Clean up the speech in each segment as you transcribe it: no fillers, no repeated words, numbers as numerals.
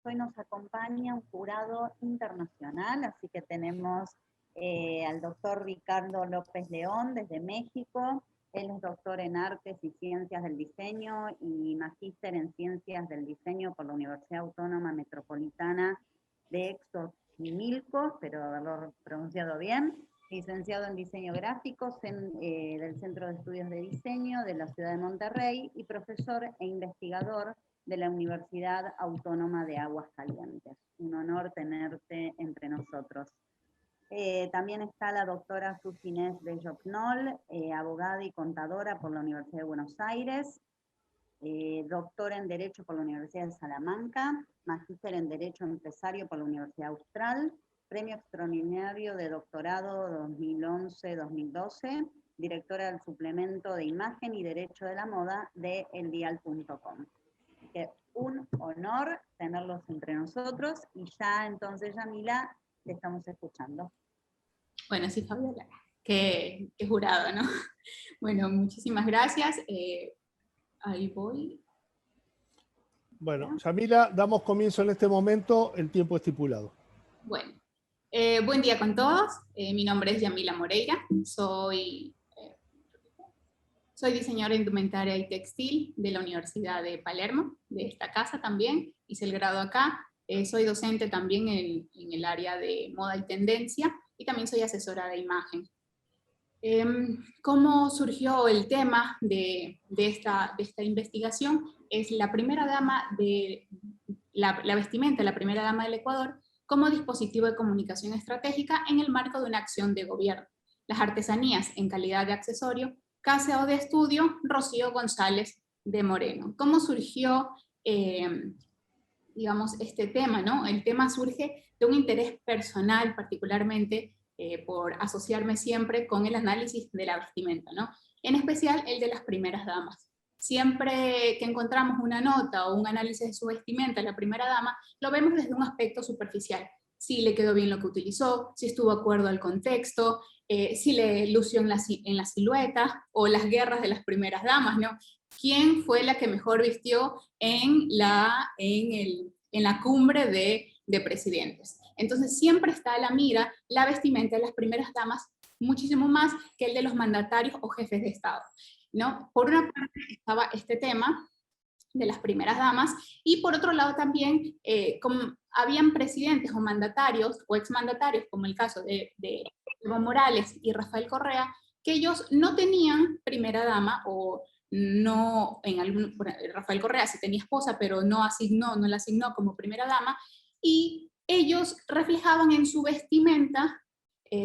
hoy nos acompaña un jurado internacional, así que tenemos al doctor Ricardo López León desde México. Él es doctor en Artes y Ciencias del Diseño y magíster en Ciencias del Diseño por la Universidad Autónoma Metropolitana de Xochimilco, espero haberlo pronunciado bien. Licenciado en Diseño Gráfico del Centro de Estudios de Diseño de la Ciudad de Monterrey y profesor e investigador de la Universidad Autónoma de Aguascalientes. Un honor tenerte entre nosotros. También está la doctora Susi Inés Bello-Knoll, abogada y contadora por la Universidad de Buenos Aires, doctora en Derecho por la Universidad de Salamanca, magíster en Derecho Empresario por la Universidad Austral, Premio Extraordinario de Doctorado 2011-2012, directora del Suplemento de Imagen y Derecho de la Moda de eldial.com. Un honor tenerlos entre nosotros y ya entonces, Yamila, te estamos escuchando. Bueno, sí, Fabiola, qué jurado, ¿no? Bueno, muchísimas gracias. Ahí voy. Bueno, Yamila, damos comienzo en este momento, el tiempo estipulado. Bueno, buen día con todos. Mi nombre es Yamila Moreira, soy diseñadora de indumentaria y textil de la Universidad de Palermo, de esta casa también, hice el grado acá. Soy docente también en el área de moda y tendencia, y también soy asesora de imagen. ¿Cómo surgió el tema de esta investigación? Es la primera dama de la vestimenta, la primera dama del Ecuador, como dispositivo de comunicación estratégica en el marco de una acción de gobierno. Las artesanías en calidad de accesorio, casa o de estudio, Rocío González de Moreno. ¿Cómo surgió, digamos, este tema, ¿no? El tema surge de un interés personal, particularmente por asociarme siempre con el análisis de la vestimenta, ¿no? En especial el de las primeras damas. Siempre que encontramos una nota o un análisis de su vestimenta, la primera dama, lo vemos desde un aspecto superficial. Si le quedó bien lo que utilizó, si estuvo de acuerdo al contexto, si le lució en la silueta, o las guerras de las primeras damas, ¿no? ¿Quién fue la que mejor vistió en la cumbre de presidentes? Entonces siempre está a la mira la vestimenta de las primeras damas, muchísimo más que el de los mandatarios o jefes de Estado, ¿no? Por una parte estaba este tema de las primeras damas, y por otro lado también, como habían presidentes o mandatarios o exmandatarios, como el caso de Evo Morales y Rafael Correa, que ellos no tenían primera dama, o no, Rafael Correa sí tenía esposa, pero no la asignó como primera dama, y ellos reflejaban en su vestimenta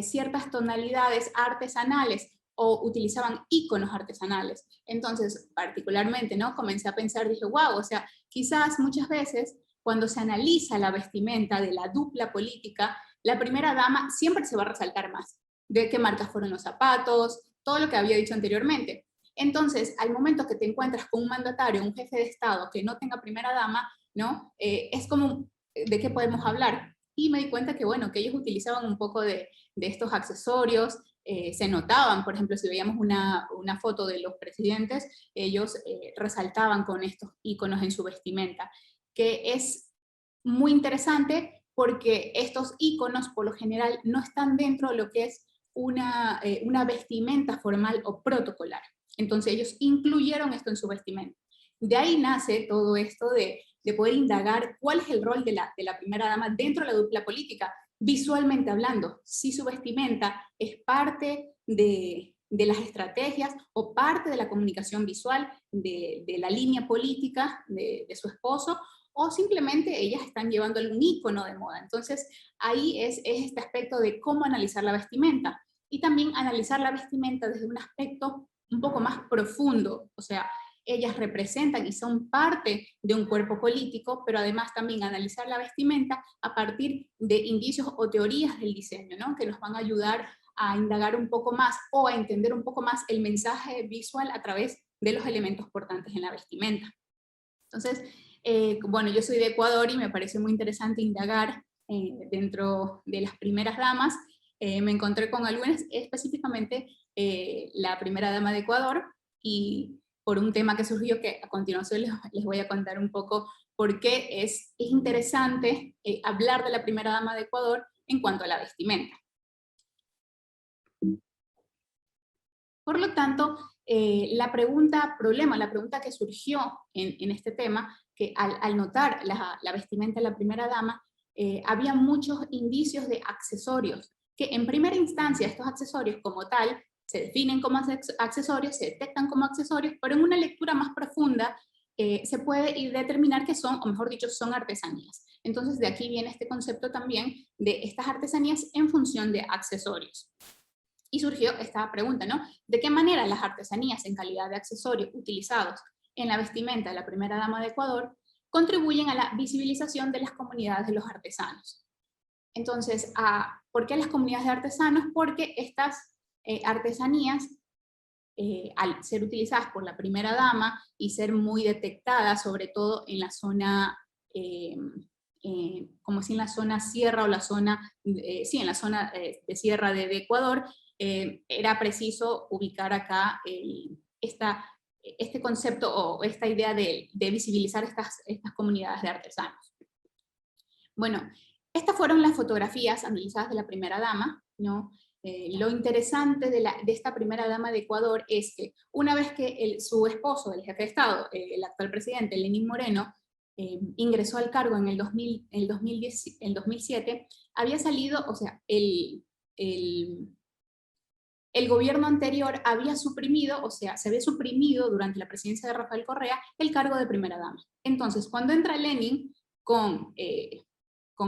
ciertas tonalidades artesanales, o utilizaban íconos artesanales. Entonces, particularmente, ¿no? Comencé a pensar, dije, wow, o sea, quizás muchas veces cuando se analiza la vestimenta de la dupla política, la primera dama siempre se va a resaltar más, de qué marcas fueron los zapatos, todo lo que había dicho anteriormente. Entonces, al momento que te encuentras con un mandatario, un jefe de Estado que no tenga primera dama, ¿no? Es como, ¿de qué podemos hablar? Y me di cuenta que, bueno, que ellos utilizaban un poco de estos accesorios. Se notaban, por ejemplo, si veíamos una foto de los presidentes, ellos resaltaban con estos íconos en su vestimenta, que es muy interesante porque estos íconos por lo general no están dentro de lo que es una vestimenta formal o protocolar. Entonces ellos incluyeron esto en su vestimenta. De ahí nace todo esto de poder indagar cuál es el rol de la primera dama dentro de la dupla política, visualmente hablando, si su vestimenta es parte de las estrategias o parte de la comunicación visual de la línea política de su esposo, o simplemente ellas están llevando algún ícono de moda. Entonces ahí es este aspecto de cómo analizar la vestimenta, y también analizar la vestimenta desde un aspecto un poco más profundo, o sea, ellas representan y son parte de un cuerpo político, pero además también analizar la vestimenta a partir de indicios o teorías del diseño, ¿no? Que nos van a ayudar a indagar un poco más o a entender un poco más el mensaje visual a través de los elementos portantes en la vestimenta. Entonces, bueno, yo soy de Ecuador y me parece muy interesante indagar dentro de las primeras damas. Me encontré con algunas, específicamente la primera dama de Ecuador, y por un tema que surgió, que a continuación les voy a contar un poco por qué es interesante hablar de la primera dama de Ecuador en cuanto a la vestimenta. Por lo tanto, la pregunta que surgió en este tema, que al notar la vestimenta de la primera dama, había muchos indicios de accesorios, que en primera instancia estos accesorios como tal se definen como accesorios, se detectan como accesorios, pero en una lectura más profunda se puede determinar que son, o mejor dicho, son artesanías. Entonces de aquí viene este concepto también de estas artesanías en función de accesorios. Y surgió esta pregunta, ¿no? ¿De qué manera las artesanías en calidad de accesorios utilizados en la vestimenta de la primera dama de Ecuador contribuyen a la visibilización de las comunidades de los artesanos? Entonces, ¿por qué las comunidades de artesanos? Porque estas artesanías, al ser utilizadas por la primera dama y ser muy detectadas, sobre todo en la zona, como si en la zona sierra o la zona, sí, en la zona de sierra de Ecuador, era preciso ubicar acá este concepto o esta idea de visibilizar estas comunidades de artesanos. Bueno, estas fueron las fotografías analizadas de la primera dama, ¿no? Lo interesante de esta primera dama de Ecuador es que una vez que su esposo, el jefe de Estado, el actual presidente, Lenín Moreno, ingresó al cargo en el 2007, había salido, o sea, el gobierno anterior había suprimido, o sea, se había suprimido durante la presidencia de Rafael Correa el cargo de primera dama. Entonces, cuando entra Lenin con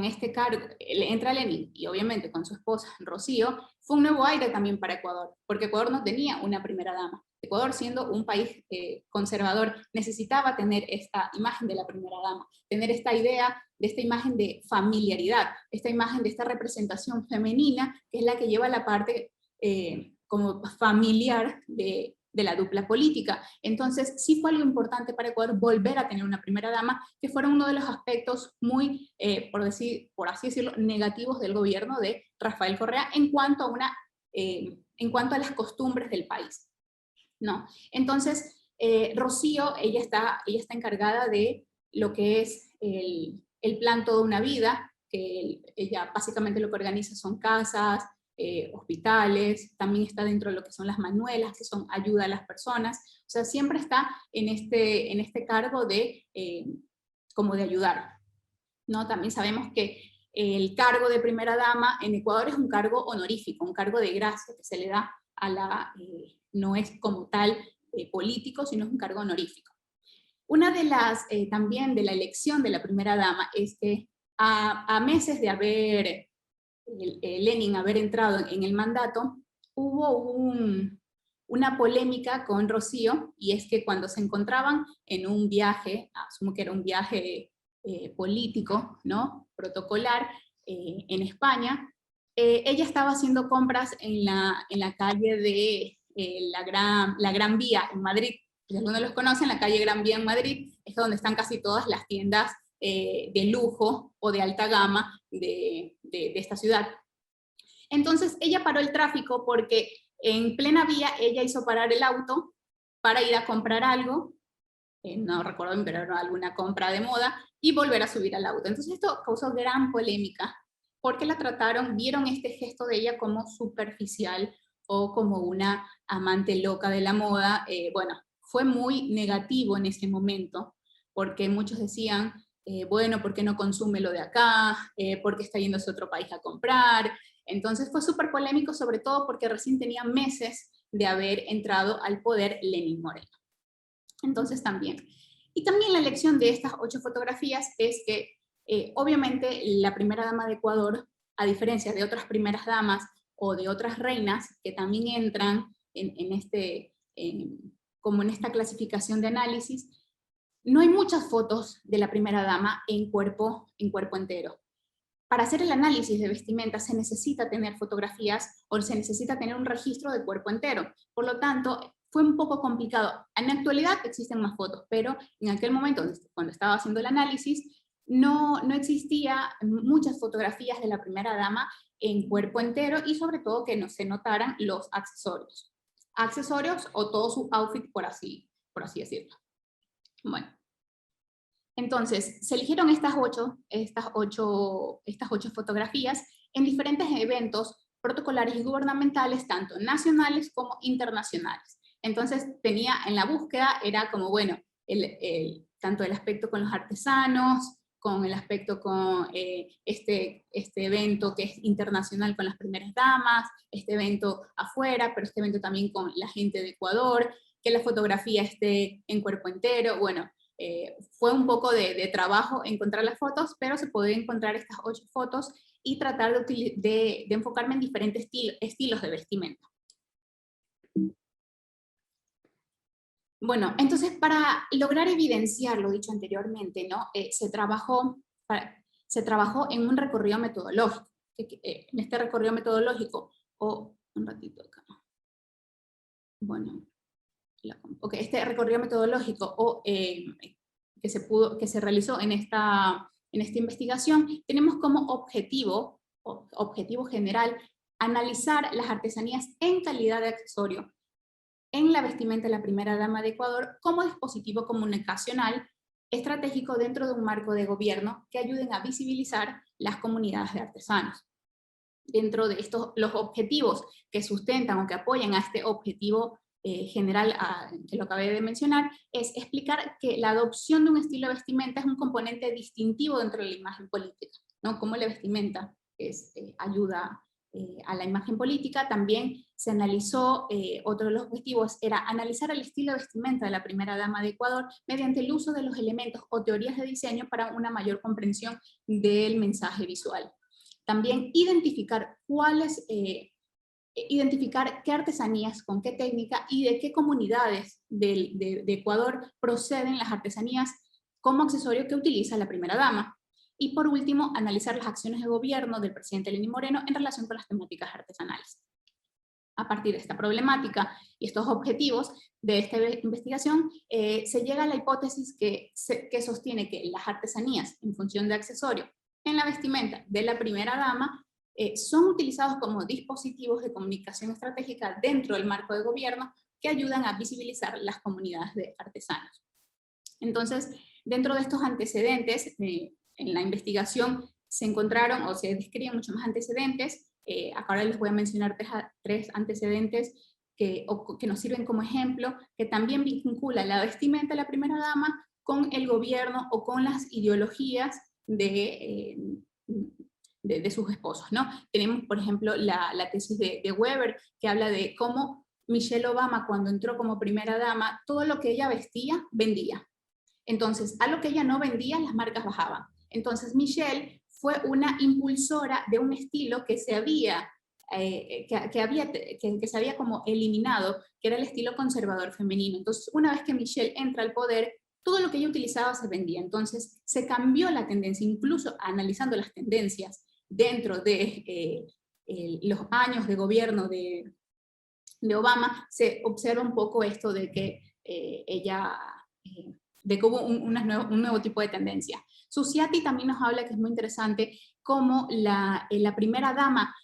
este cargo, entra Lenin y obviamente con su esposa Rocío, fue un nuevo aire también para Ecuador, porque Ecuador no tenía una primera dama. Ecuador, siendo un país conservador, necesitaba tener esta imagen de la primera dama, tener esta idea de esta imagen de familiaridad, esta imagen de esta representación femenina, que es la que lleva la parte como familiar de la dupla política. Entonces, sí fue algo importante para Ecuador volver a tener una primera dama, que fueron uno de los aspectos muy, por así decirlo, negativos del gobierno de Rafael Correa en cuanto a las costumbres del país, ¿no? Entonces, Rocío, ella está encargada de lo que es el plan Toda una Vida, que ella básicamente lo que organiza son casas, hospitales, también está dentro de lo que son las manuelas, que son ayuda a las personas, o sea, siempre está en este cargo de, como de ayudar, ¿no? También sabemos que el cargo de primera dama en Ecuador es un cargo honorífico, un cargo de gracia que se le da no es como tal político, sino es un cargo honorífico. Una de las, también de la elección de la primera dama es que a meses de haber Lenin haber entrado en el mandato, hubo una polémica con Rocío, y es que cuando se encontraban en un viaje, asumo que era un viaje político, ¿no? Protocolar, en España, ella estaba haciendo compras en la calle de la Gran Vía en Madrid. Si algunos los conocen, la calle Gran Vía en Madrid es donde están casi todas las tiendas de lujo o de alta gama de esta ciudad. Entonces ella paró el tráfico porque en plena vía ella hizo parar el auto para ir a comprar algo, no recuerdo, pero era alguna compra de moda, y volver a subir al auto. Entonces esto causó gran polémica porque vieron este gesto de ella como superficial o como una amante loca de la moda. Bueno, fue muy negativo en ese momento porque muchos decían, bueno, ¿por qué no consume lo de acá? ¿Por qué está yendo a otro país a comprar? Entonces fue súper polémico, sobre todo porque recién tenía meses de haber entrado al poder Lenín Moreno. Entonces también. Y también la elección de estas 8 fotografías es que, obviamente, la primera dama de Ecuador, a diferencia de otras primeras damas o de otras reinas que también entran como en esta clasificación de análisis, no hay muchas fotos de la primera dama en cuerpo entero. Para hacer el análisis de vestimenta se necesita tener fotografías o se necesita tener un registro de cuerpo entero. Por lo tanto, fue un poco complicado. En la actualidad existen más fotos, pero en aquel momento, cuando estaba haciendo el análisis, no existía muchas fotografías de la primera dama en cuerpo entero y sobre todo que no se notaran los accesorios. Accesorios o todo su outfit, por así por así decirlo. Bueno, entonces se eligieron estas ocho fotografías en diferentes eventos protocolares y gubernamentales, tanto nacionales como internacionales. Entonces tenía en la búsqueda, era como, bueno, tanto el aspecto con los artesanos, con el aspecto con este evento que es internacional con las primeras damas, este evento afuera, pero este evento también con la gente de Ecuador, que la fotografía esté en cuerpo entero. Bueno, fue un poco de trabajo encontrar las fotos, pero se puede encontrar estas 8 fotos y tratar de enfocarme en diferentes estilos de vestimenta. Bueno, entonces para lograr evidenciar lo dicho anteriormente, ¿no? Se trabajó en un recorrido metodológico. En este recorrido metodológico, un ratito acá. Bueno, este recorrido metodológico que se realizó en esta investigación, tenemos como objetivo general analizar las artesanías en calidad de accesorio en la vestimenta de la primera dama de Ecuador como dispositivo comunicacional estratégico dentro de un marco de gobierno que ayuden a visibilizar las comunidades de artesanos. Dentro de estos, los objetivos que sustentan o que apoyan a este objetivo general que lo acabé de mencionar, es explicar que la adopción de un estilo de vestimenta es un componente distintivo dentro de la imagen política, ¿no? Cómo la vestimenta ayuda a la imagen política. También se analizó, otro de los objetivos era analizar el estilo de vestimenta de la primera dama de Ecuador mediante el uso de los elementos o teorías de diseño para una mayor comprensión del mensaje visual. También identificar qué artesanías, con qué técnica y de qué comunidades de Ecuador proceden las artesanías como accesorio que utiliza la primera dama. Y por último, analizar las acciones de gobierno del presidente Lenín Moreno en relación con las temáticas artesanales. A partir de esta problemática y estos objetivos de esta investigación, se llega a la hipótesis que sostiene que las artesanías en función de accesorio en la vestimenta de la primera dama son utilizados como dispositivos de comunicación estratégica dentro del marco de gobierno que ayudan a visibilizar las comunidades de artesanos. Entonces, dentro de estos antecedentes, en la investigación se encontraron o se describen muchos más antecedentes. Ahora les voy a mencionar tres antecedentes que nos sirven como ejemplo, que también vincula la vestimenta de la primera dama con el gobierno o con las ideologías de sus esposos, ¿no? Tenemos, por ejemplo, la tesis de Weber, que habla de cómo Michelle Obama, cuando entró como primera dama, todo lo que ella vestía, vendía. Entonces, a lo que ella no vendía, las marcas bajaban. Entonces, Michelle fue una impulsora de un estilo que se había como eliminado, que era el estilo conservador femenino. Entonces, una vez que Michelle entra al poder, todo lo que ella utilizaba se vendía. Entonces, se cambió la tendencia, incluso analizando las tendencias dentro de los años de gobierno de Obama, se observa un poco esto de que de que hubo un nuevo tipo de tendencia. Susiati también nos habla, que es muy interesante, cómo la primera dama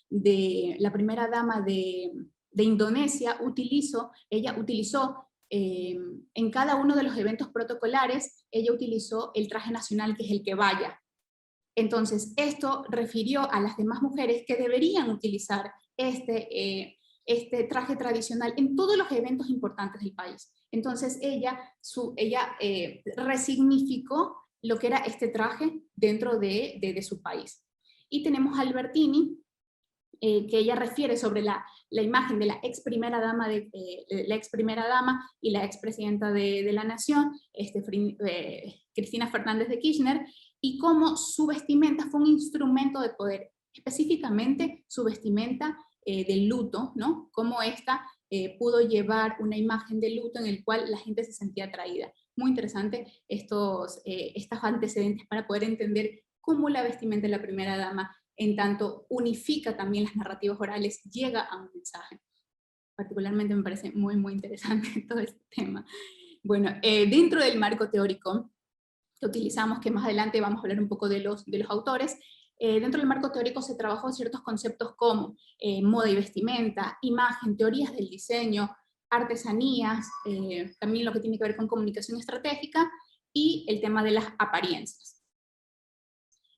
de Indonesia utilizó en cada uno de los eventos protocolares, ella utilizó el traje nacional, que es el kebaya. Entonces, esto refirió a las demás mujeres que deberían utilizar este traje tradicional en todos los eventos importantes del país. Entonces ella resignificó lo que era este traje dentro de su país. Y tenemos a Albertini, que ella refiere sobre la imagen de la ex primera dama y la ex presidenta de la Nación, Cristina Fernández de Kirchner, y cómo su vestimenta fue un instrumento de poder, específicamente su vestimenta del luto, ¿no? Cómo esta pudo llevar una imagen de luto en el cual la gente se sentía atraída. Muy interesante estos antecedentes para poder entender cómo la vestimenta de la primera dama, en tanto unifica también las narrativas orales, llega a un mensaje. Particularmente me parece muy, muy interesante todo este tema. Bueno, dentro del marco teórico que utilizamos, que más adelante vamos a hablar un poco de los autores, dentro del marco teórico se trabajó ciertos conceptos como moda y vestimenta, imagen, teorías del diseño, artesanías, también lo que tiene que ver con comunicación estratégica, y el tema de las apariencias.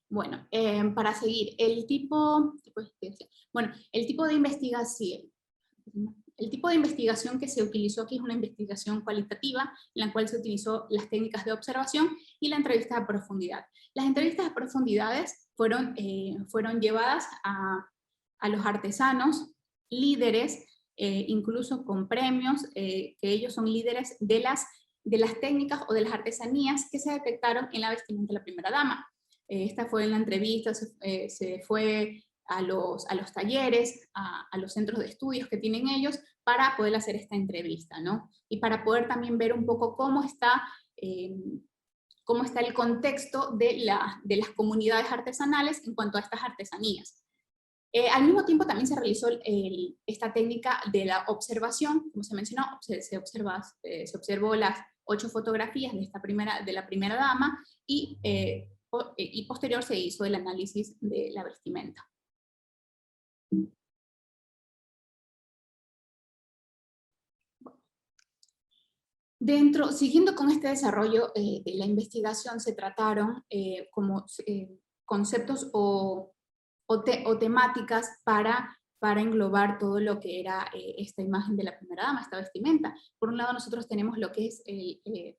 Bueno, para seguir, el tipo de investigación. El tipo de investigación que se utilizó aquí es una investigación cualitativa, en la cual se utilizó las técnicas de observación y la entrevista a profundidad. Las entrevistas a profundidades fueron llevadas a los artesanos, líderes, incluso con premios, que ellos son líderes de las técnicas o de las artesanías que se detectaron en la vestimenta de la primera dama. Esta fue en la entrevista, se fue a los talleres, a los centros de estudios que tienen ellos, para poder hacer esta entrevista, ¿no? Y para poder también ver un poco cómo está el contexto de las comunidades artesanales en cuanto a estas artesanías. Al mismo tiempo también se realizó esta técnica de la observación, como se mencionó, se observó las 8 fotografías de la primera dama, y posterior se hizo el análisis de la vestimenta. Siguiendo con este desarrollo de la investigación, se trataron conceptos o temáticas para englobar todo lo que era esta imagen de la primera dama, esta vestimenta. Por un lado, nosotros tenemos lo que es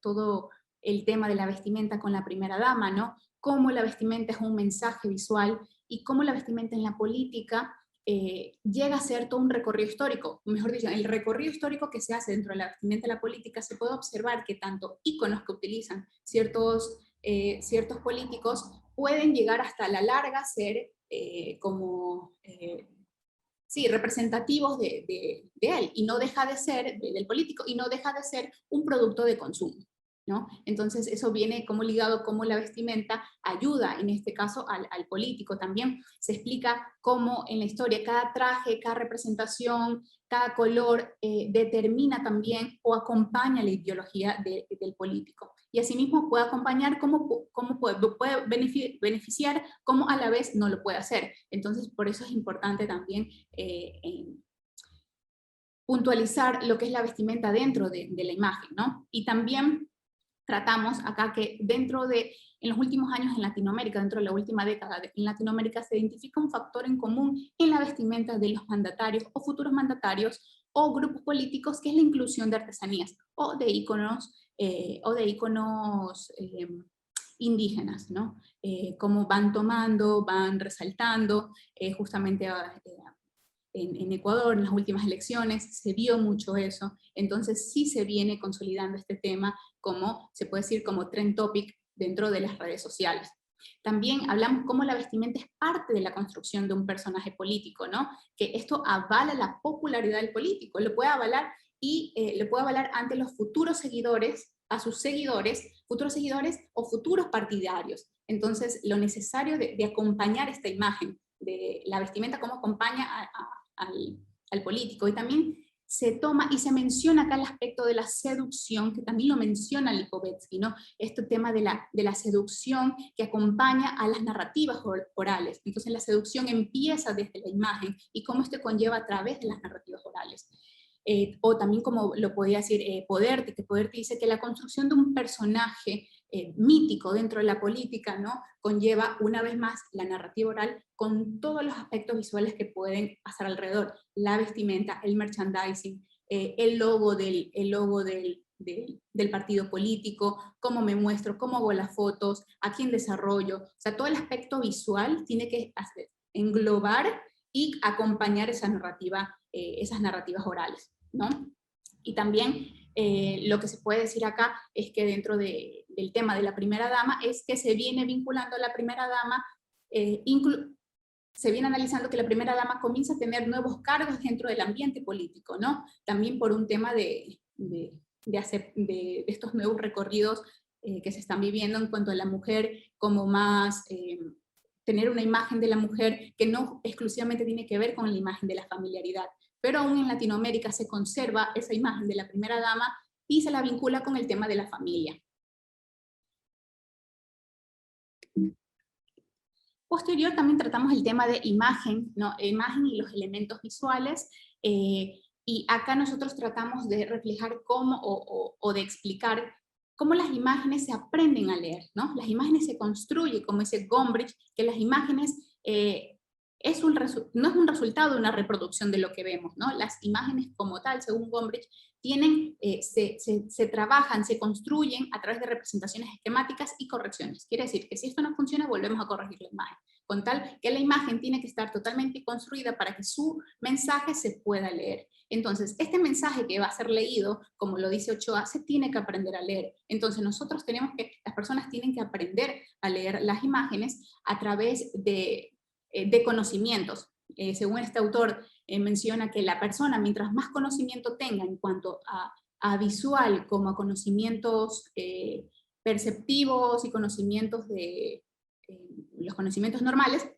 todo el tema de la vestimenta con la primera dama, ¿no? Cómo la vestimenta es un mensaje visual, y cómo la vestimenta en la política llega a ser todo un recorrido histórico. Mejor dicho, el recorrido histórico que se hace dentro de la vestimenta de la política, se puede observar que tanto íconos que utilizan ciertos políticos pueden llegar hasta la larga a ser representativos de él, y no deja de ser, del político, y no deja de ser un producto de consumo, ¿no? Entonces eso viene como ligado, cómo la vestimenta ayuda, en este caso, al político. También se explica cómo en la historia cada traje, cada representación, cada color determina también o acompaña la ideología del político. Y asimismo puede acompañar cómo puede beneficiar, cómo a la vez no lo puede hacer. Entonces por eso es importante también puntualizar lo que es la vestimenta dentro de la imagen, ¿no? Y también tratamos acá que en los últimos años en Latinoamérica, dentro de la última década en Latinoamérica, se identifica un factor en común en la vestimenta de los mandatarios o futuros mandatarios o grupos políticos, que es la inclusión de artesanías o de íconos indígenas, ¿no? Cómo van tomando, van resaltando, justamente en Ecuador, en las últimas elecciones, se vio mucho eso. Entonces sí se viene consolidando este tema como, se puede decir, como trend topic dentro de las redes sociales. También hablamos cómo la vestimenta es parte de la construcción de un personaje político, ¿no? Que esto avala la popularidad del político, lo puede avalar, y lo puede avalar ante los futuros seguidores, a sus seguidores, futuros seguidores o futuros partidarios. Entonces lo necesario de acompañar esta imagen de la vestimenta, cómo acompaña al político. Y también se toma y se menciona acá el aspecto de la seducción, que también lo menciona Lipovetsky, ¿no? Este tema de la seducción que acompaña a las narrativas orales. Entonces la seducción empieza desde la imagen, y cómo esto conlleva a través de las narrativas orales. O también, como lo podía decir Poderti, que Poderti dice que la construcción de un personaje mítico dentro de la política, ¿no? Conlleva una vez más la narrativa oral con todos los aspectos visuales que pueden pasar alrededor: la vestimenta, el merchandising, el logo del partido político, cómo me muestro, cómo hago las fotos, a quién desarrollo. O sea, todo el aspecto visual tiene que englobar y acompañar esa narrativa, esas narrativas orales, ¿no? Y también lo que se puede decir acá es que dentro del tema de la primera dama, es que se viene vinculando a la primera dama, se viene analizando que la primera dama comienza a tener nuevos cargos dentro del ambiente político, ¿no? También por un tema de estos nuevos recorridos que se están viviendo en cuanto a la mujer, como más tener una imagen de la mujer que no exclusivamente tiene que ver con la imagen de la familiaridad. Pero aún en Latinoamérica se conserva esa imagen de la primera dama y se la vincula con el tema de la familia. Posterior también tratamos el tema de imagen, ¿no? Imagen y los elementos visuales, Y acá nosotros tratamos de reflejar cómo, o de explicar cómo las imágenes se aprenden a leer, ¿no? Las imágenes se construyen, como dice Gombrich, que las imágenes no es un resultado de una reproducción de lo que vemos, ¿no? Las imágenes como tal, según Gombrich, se trabajan, se construyen a través de representaciones esquemáticas y correcciones. Quiere decir que si esto no funciona, volvemos a corregir la imagen, con tal que la imagen tiene que estar totalmente construida para que su mensaje se pueda leer. Entonces, este mensaje que va a ser leído, como lo dice Ochoa, se tiene que aprender a leer. Entonces, las personas tienen que aprender a leer las imágenes a través de conocimientos. Según este autor, menciona que la persona, mientras más conocimiento tenga en cuanto a visual, como a conocimientos perceptivos y conocimientos los conocimientos normales,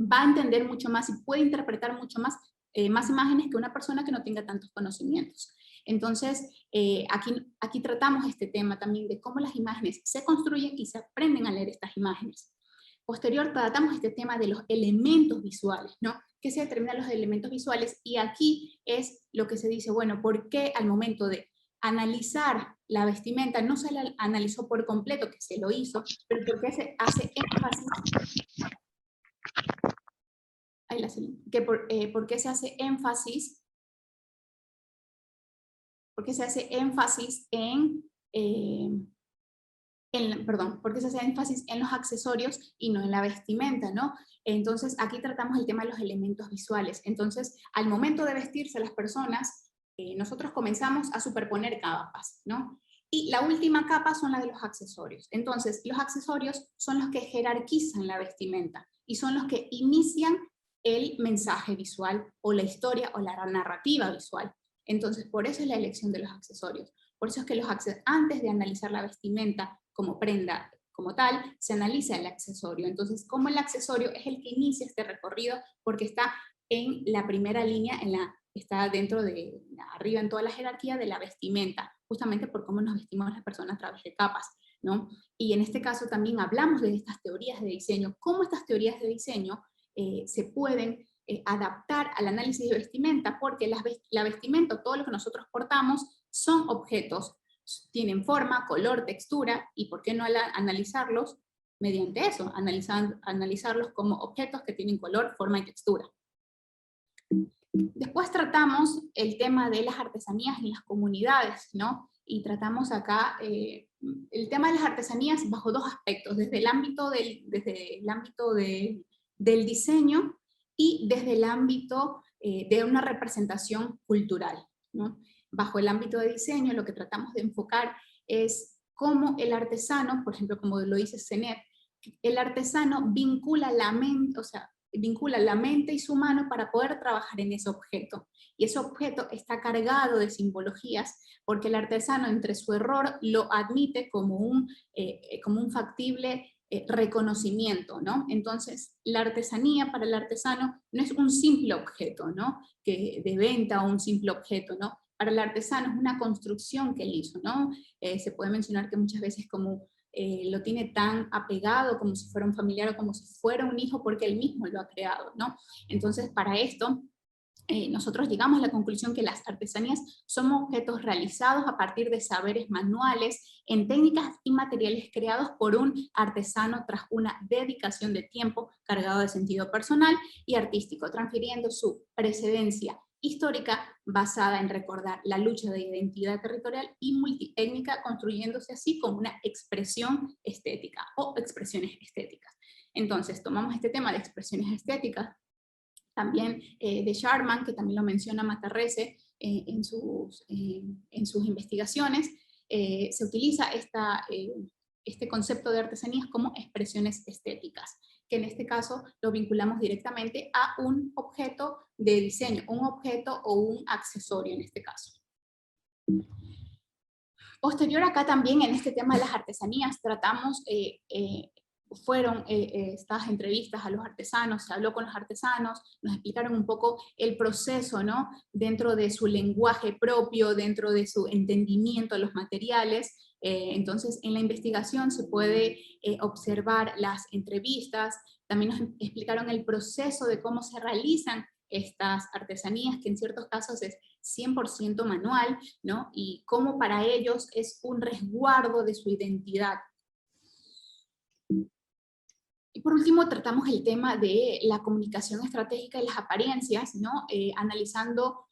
va a entender mucho más y puede interpretar mucho más imágenes que una persona que no tenga tantos conocimientos. Entonces, aquí tratamos este tema también de cómo las imágenes se construyen y se aprenden a leer estas imágenes. Posterior tratamos este tema de los elementos visuales, ¿no? ¿Qué se determinan los elementos visuales? Y aquí es lo que se dice, bueno, ¿por qué al momento de analizar la vestimenta no se la analizó por completo, que se lo hizo, pero por qué se hace énfasis? ¿Por qué se hace énfasis? ¿Por qué se hace énfasis ¿por qué se hace énfasis en los accesorios y no en la vestimenta, ¿no? Entonces, aquí tratamos el tema de los elementos visuales. Entonces, al momento de vestirse las personas, nosotros comenzamos a superponer capas, ¿no? Y la última capa son las de los accesorios. Entonces, los accesorios son los que jerarquizan la vestimenta y son los que inician el mensaje visual o la historia o la narrativa visual. Entonces, por eso es la elección de los accesorios. Por eso es que antes de analizar la vestimenta como prenda, como tal, se analiza el accesorio. Entonces, como el accesorio es el que inicia este recorrido porque está en la primera línea, está dentro de, arriba en toda la jerarquía de la vestimenta, justamente por cómo nos vestimos las personas a través de capas, ¿no? Y en este caso también hablamos de estas teorías de diseño, cómo estas teorías de diseño se pueden adaptar al análisis de vestimenta, porque la vestimenta, todo lo que nosotros portamos, son objetos, tienen forma, color, textura, y por qué no analizarlos mediante eso, analizarlos como objetos que tienen color, forma y textura. Después tratamos el tema de las artesanías en las comunidades, ¿no? Y tratamos acá el tema de las artesanías bajo dos aspectos, desde el ámbito del diseño y desde el ámbito de una representación cultural, ¿no? Bajo el ámbito de diseño, lo que tratamos de enfocar es cómo el artesano, por ejemplo, como lo dice Zenet, el artesano vincula la mente y su mano para poder trabajar en ese objeto. Y ese objeto está cargado de simbologías, porque el artesano, entre su error, lo admite como un factible reconocimiento, ¿no? Entonces, la artesanía para el artesano no es un simple objeto, ¿no? De venta o un simple objeto, ¿no? Para el artesano es una construcción que él hizo, ¿no? Se puede mencionar que muchas veces lo tiene tan apegado como si fuera un familiar o como si fuera un hijo porque él mismo lo ha creado, ¿no? Entonces, para esto, nosotros llegamos a la conclusión que las artesanías son objetos realizados a partir de saberes manuales en técnicas y materiales creados por un artesano tras una dedicación de tiempo cargado de sentido personal y artístico, transfiriendo su precedencia histórica basada en recordar la lucha de identidad territorial y multiétnica, construyéndose así como una expresión estética o expresiones estéticas. Entonces, tomamos este tema de expresiones estéticas, también de Sharman, que también lo menciona Matarrese en sus investigaciones, se utiliza este concepto de artesanías como expresiones estéticas, que en este caso lo vinculamos directamente a un objeto de diseño, un objeto o un accesorio en este caso. Posterior acá también en este tema de las artesanías tratamos, fueron estas entrevistas a los artesanos, se habló con los artesanos, nos explicaron un poco el proceso, ¿no? Dentro de su lenguaje propio, dentro de su entendimiento de los materiales. Entonces en la investigación se puede observar las entrevistas, también nos explicaron el proceso de cómo se realizan estas artesanías, que en ciertos casos es 100% manual, ¿no? Y cómo para ellos es un resguardo de su identidad. Y por último, tratamos el tema de la comunicación estratégica y las apariencias, ¿no? Analizando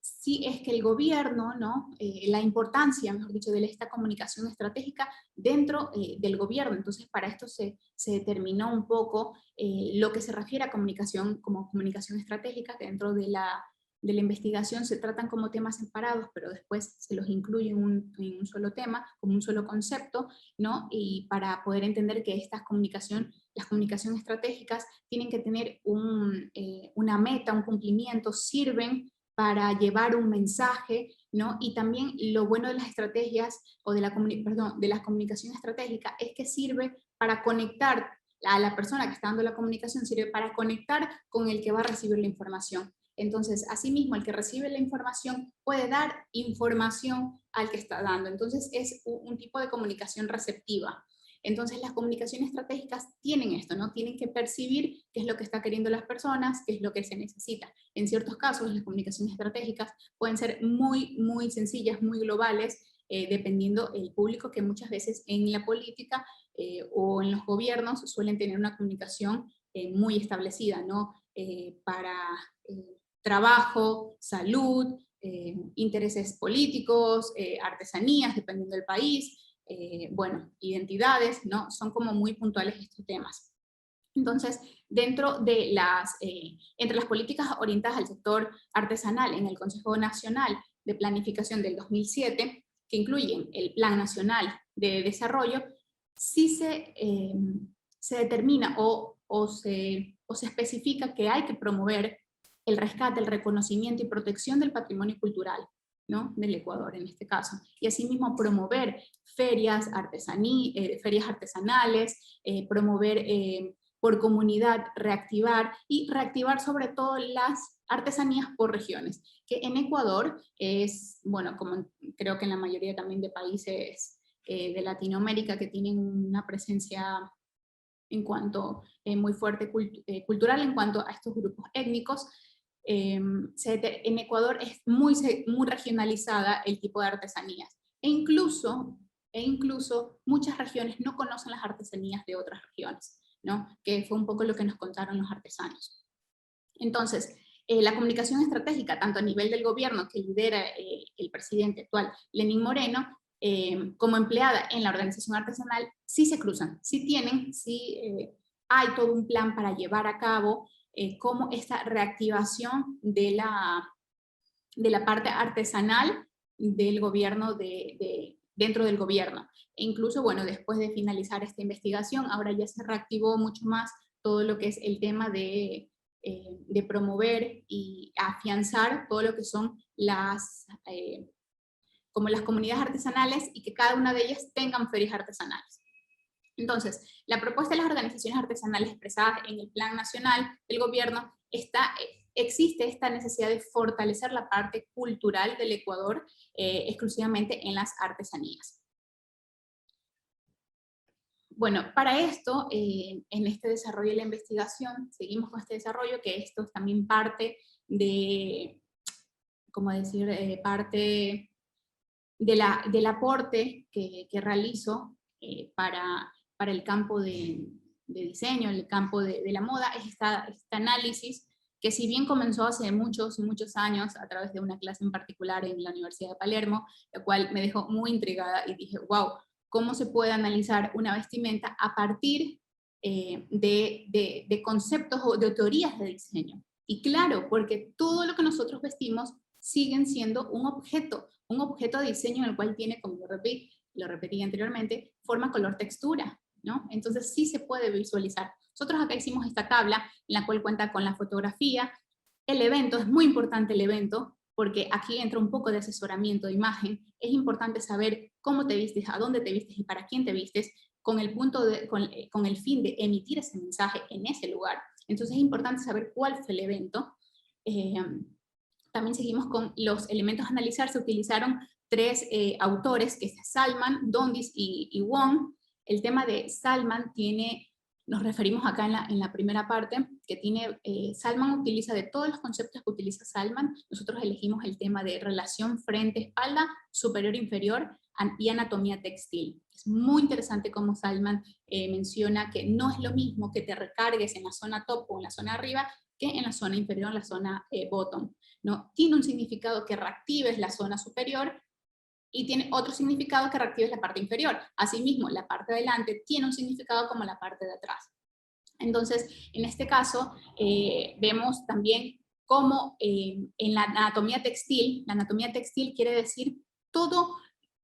si es que el gobierno, ¿no? La importancia, mejor dicho, de esta comunicación estratégica dentro del gobierno. Entonces, para esto se determinó un poco lo que se refiere a comunicación como comunicación estratégica, que dentro de la investigación se tratan como temas separados, pero después se los incluye en un solo tema, como un solo concepto, ¿no? Y para poder entender que las comunicaciones estratégicas tienen que tener una meta, un cumplimiento, sirven para llevar un mensaje, ¿no? Y también lo bueno de las estrategias, o de la comunicación estratégica, es que sirve para conectar a la persona que está dando la comunicación, sirve para conectar con el que va a recibir la información. Entonces, asimismo, el que recibe la información puede dar información al que está dando. Entonces, es un tipo de comunicación receptiva. Entonces, las comunicaciones estratégicas tienen esto, ¿no? Tienen que percibir qué es lo que está queriendo las personas, qué es lo que se necesita. En ciertos casos, las comunicaciones estratégicas pueden ser muy, muy sencillas, muy globales, dependiendo el público, que muchas veces en la política o en los gobiernos suelen tener una comunicación muy establecida, ¿no? Para trabajo, salud, intereses políticos, artesanías, dependiendo del país, bueno, identidades, ¿no? Son como muy puntuales estos temas. Entonces, dentro de entre las políticas orientadas al sector artesanal en el Consejo Nacional de Planificación del 2007, que incluyen el Plan Nacional de Desarrollo, sí se determina o se especifica que hay que promover el rescate, el reconocimiento y protección del patrimonio cultural, ¿no? Del Ecuador en este caso, y asimismo promover ferias artesanales, promover por comunidad, reactivar sobre todo las artesanías por regiones, que en Ecuador es, bueno, como creo que en la mayoría también de países de Latinoamérica que tienen una presencia en cuanto muy fuerte cultural en cuanto a estos grupos étnicos. En Ecuador es muy regionalizada el tipo de artesanías, e incluso muchas regiones no conocen las artesanías de otras regiones, ¿no? Que fue un poco lo que nos contaron los artesanos. Entonces, la comunicación estratégica, tanto a nivel del gobierno que lidera el presidente actual, Lenín Moreno, como empleada en la organización artesanal, sí se cruzan, sí hay todo un plan para llevar a cabo como esta reactivación de la parte artesanal del gobierno, dentro del gobierno. E incluso, bueno, después de finalizar esta investigación, ahora ya se reactivó mucho más todo lo que es el tema de promover y afianzar todo lo que son como las comunidades artesanales, y que cada una de ellas tengan ferias artesanales. Entonces, la propuesta de las organizaciones artesanales expresadas en el Plan Nacional del Gobierno existe esta necesidad de fortalecer la parte cultural del Ecuador exclusivamente en las artesanías. Bueno, para esto, en este desarrollo de la investigación, seguimos con este desarrollo, que esto es también parte de, ¿cómo decir?, parte del aporte que realizo para el campo de diseño, el campo de la moda, es este análisis que, si bien comenzó hace muchos años a través de una clase en particular en la Universidad de Palermo, la cual me dejó muy intrigada y dije, wow, ¿cómo se puede analizar una vestimenta a partir de conceptos o de teorías de diseño? Y claro, porque todo lo que nosotros vestimos siguen siendo un objeto de diseño en el cual tiene, como lo repetí anteriormente, forma, color, textura, ¿no? Entonces sí se puede visualizar. Nosotros acá hicimos esta tabla en la cual cuenta con la fotografía, el evento, es muy importante el evento, porque aquí entra un poco de asesoramiento de imagen. Es importante saber cómo te vistes, a dónde te vistes y para quién te vistes, con el fin de emitir ese mensaje en ese lugar. Entonces es importante saber cuál fue el evento. También seguimos con los elementos a analizar. Se utilizaron 3 autores, que es Salman, Dondis y Wong. El tema de Salman tiene nos referimos acá en la primera parte, que tiene, Salman utiliza de todos los conceptos que utiliza Salman, nosotros elegimos el tema de relación frente-espalda, superior-inferior y anatomía textil. Es muy interesante cómo Salman menciona que no es lo mismo que te recargues en la zona top o en la zona arriba, que en la zona inferior, en la zona bottom, ¿no? Tiene un significado que reactives la zona superior, y tiene otro significado que reactives la parte inferior. Asimismo, la parte de adelante tiene un significado como la parte de atrás. Entonces, en este caso, vemos también cómo en la anatomía textil quiere decir todo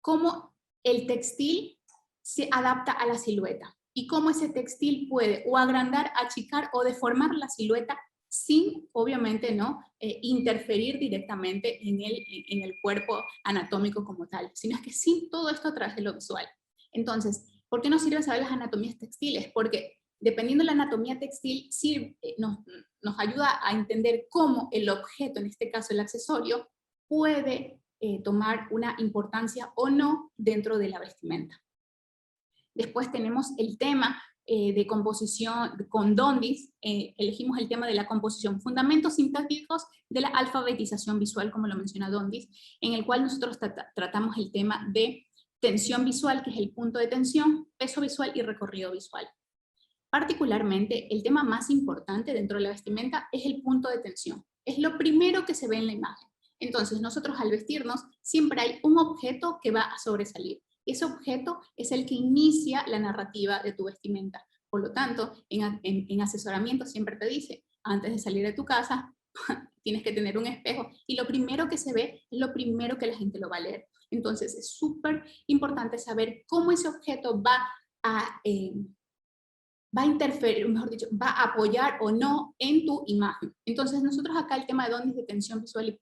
cómo el textil se adapta a la silueta y cómo ese textil puede o agrandar, achicar o deformar la silueta sin, obviamente, ¿no? Interferir directamente en el cuerpo anatómico como tal, sino es que sin todo esto a través de lo visual. Entonces, ¿por qué nos sirve saber las anatomías textiles? Porque dependiendo de la anatomía textil, nos ayuda a entender cómo el objeto, en este caso el accesorio, puede tomar una importancia o no dentro de la vestimenta. Después tenemos el tema de composición con Dondis, elegimos el tema de la composición, fundamentos sintácticos de la alfabetización visual, como lo menciona Dondis, en el cual nosotros tratamos el tema de tensión visual, que es el punto de tensión, peso visual y recorrido visual. Particularmente, el tema más importante dentro de la vestimenta es el punto de tensión. Es lo primero que se ve en la imagen. Entonces, nosotros al vestirnos, siempre hay un objeto que va a sobresalir. Ese objeto es el que inicia la narrativa de tu vestimenta. Por lo tanto, en asesoramiento siempre te dice, antes de salir de tu casa, tienes que tener un espejo, y lo primero que se ve es lo primero que la gente lo va a leer. Entonces, es súper importante saber cómo ese objeto va a interferir, mejor dicho, va a apoyar o no en tu imagen. Entonces nosotros acá el tema de Dondis de tensión visual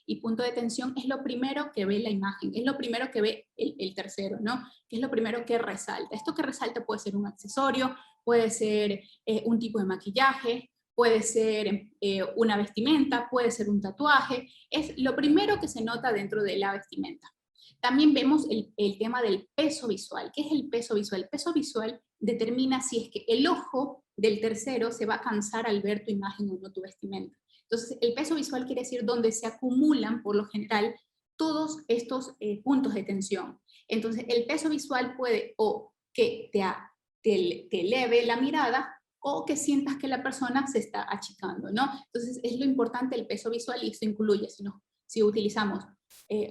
y punto de tensión es lo primero que ve la imagen, es lo primero que ve el tercero, ¿no? Que es lo primero que resalta. Esto que resalta puede ser un accesorio, puede ser un tipo de maquillaje, puede ser una vestimenta, puede ser un tatuaje, es lo primero que se nota dentro de la vestimenta. También vemos el tema del peso visual. ¿Qué es el peso visual? El peso visual determina si es que el ojo del tercero se va a cansar al ver tu imagen o no tu vestimenta. Entonces, el peso visual quiere decir donde se acumulan, por lo general, todos estos puntos de tensión. Entonces, el peso visual puede o que te eleve la mirada o que sientas que la persona se está achicando, ¿no? Entonces, es lo importante el peso visual, y esto incluye, si utilizamos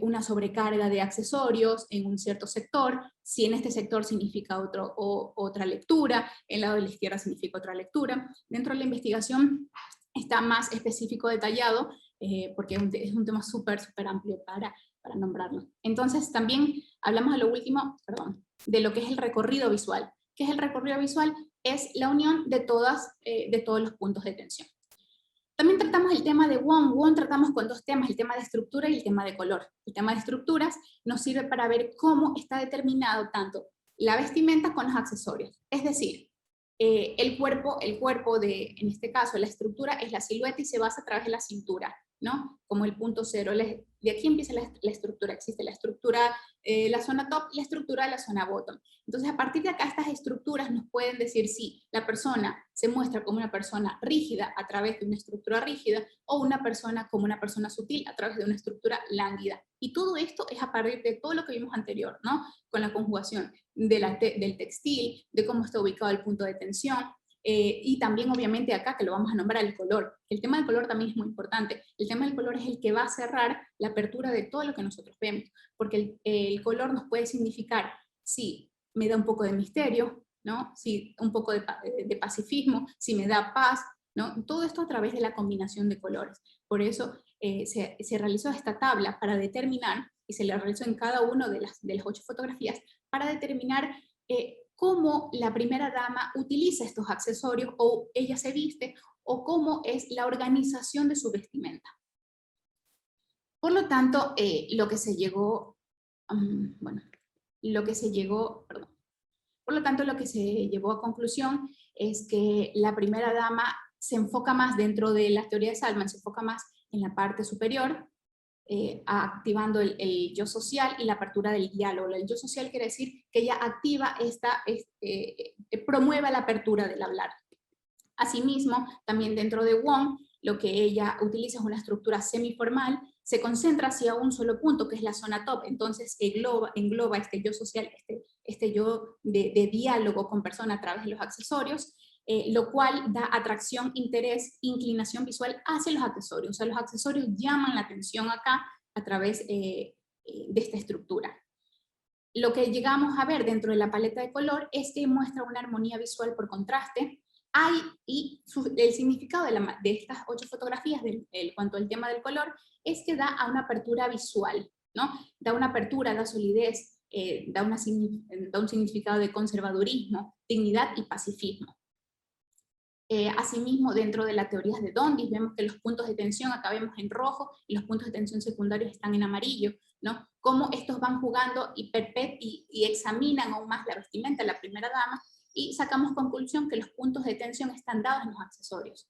una sobrecarga de accesorios en un cierto sector, si en este sector significa otra lectura, en el lado de la izquierda significa otra lectura. Dentro de la investigación está más específico, detallado, porque es un tema súper amplio para nombrarlo. Entonces también hablamos a lo último, de lo que es el recorrido visual. ¿Qué es el recorrido visual? Es la unión de todos los puntos de tensión. También tratamos el tema de WON tratamos con dos temas, el tema de estructura y el tema de color. El tema de estructuras nos sirve para ver cómo está determinado tanto la vestimenta con los accesorios. Es decir, el cuerpo en este caso, la estructura es la silueta y se basa a través de la cintura, ¿no? Como el punto cero. De aquí empieza la estructura. Existe la estructura, la zona top, y la estructura de la zona bottom. Entonces, a partir de acá, estas estructuras nos pueden decir si la persona se muestra como una persona rígida a través de una estructura rígida, o una persona como una persona sutil a través de una estructura lánguida. Y todo esto es a partir de todo lo que vimos anterior, ¿no? Con la conjugación del textil, de cómo está ubicado el punto de tensión, y también obviamente acá que lo vamos a nombrar el color. El tema del color también es muy importante. El tema del color es el que va a cerrar la apertura de todo lo que nosotros vemos, porque el color nos puede significar si me da un poco de misterio, ¿no? Si un poco de pacifismo, si me da paz, ¿no? Todo esto a través de la combinación de colores. Por eso se realizó esta tabla para determinar, y se la realizó en cada una de las 8 fotografías, para determinar cómo la primera dama utiliza estos accesorios, o ella se viste, o cómo es la organización de su vestimenta. Por lo tanto, lo que se llegó a conclusión es que la primera dama se enfoca más, dentro de la teoría de Salman, se enfoca más en la parte superior, activando el yo social y la apertura del diálogo. El yo social quiere decir que ella activa promueva la apertura del hablar. Asimismo, también dentro de Wong, lo que ella utiliza es una estructura semiformal, se concentra hacia un solo punto, que es la zona top, entonces engloba este yo social, este yo de diálogo con personas a través de los accesorios, lo cual da atracción, interés, inclinación visual hacia los accesorios. O sea, los accesorios llaman la atención acá a través de esta estructura. Lo que llegamos a ver dentro de la paleta de color es que muestra una armonía visual por contraste, el significado de estas 8 fotografías en cuanto al tema del color es que da a una apertura visual, ¿no? Da una apertura, da solidez, da un significado de conservadurismo, dignidad y pacifismo. Asimismo, dentro de las teorías de Dondis, vemos que los puntos de tensión acá vemos en rojo y los puntos de tensión secundarios están en amarillo, ¿no? Cómo estos van jugando y examinan aún más la vestimenta de la primera dama, y sacamos conclusión que los puntos de tensión están dados en los accesorios.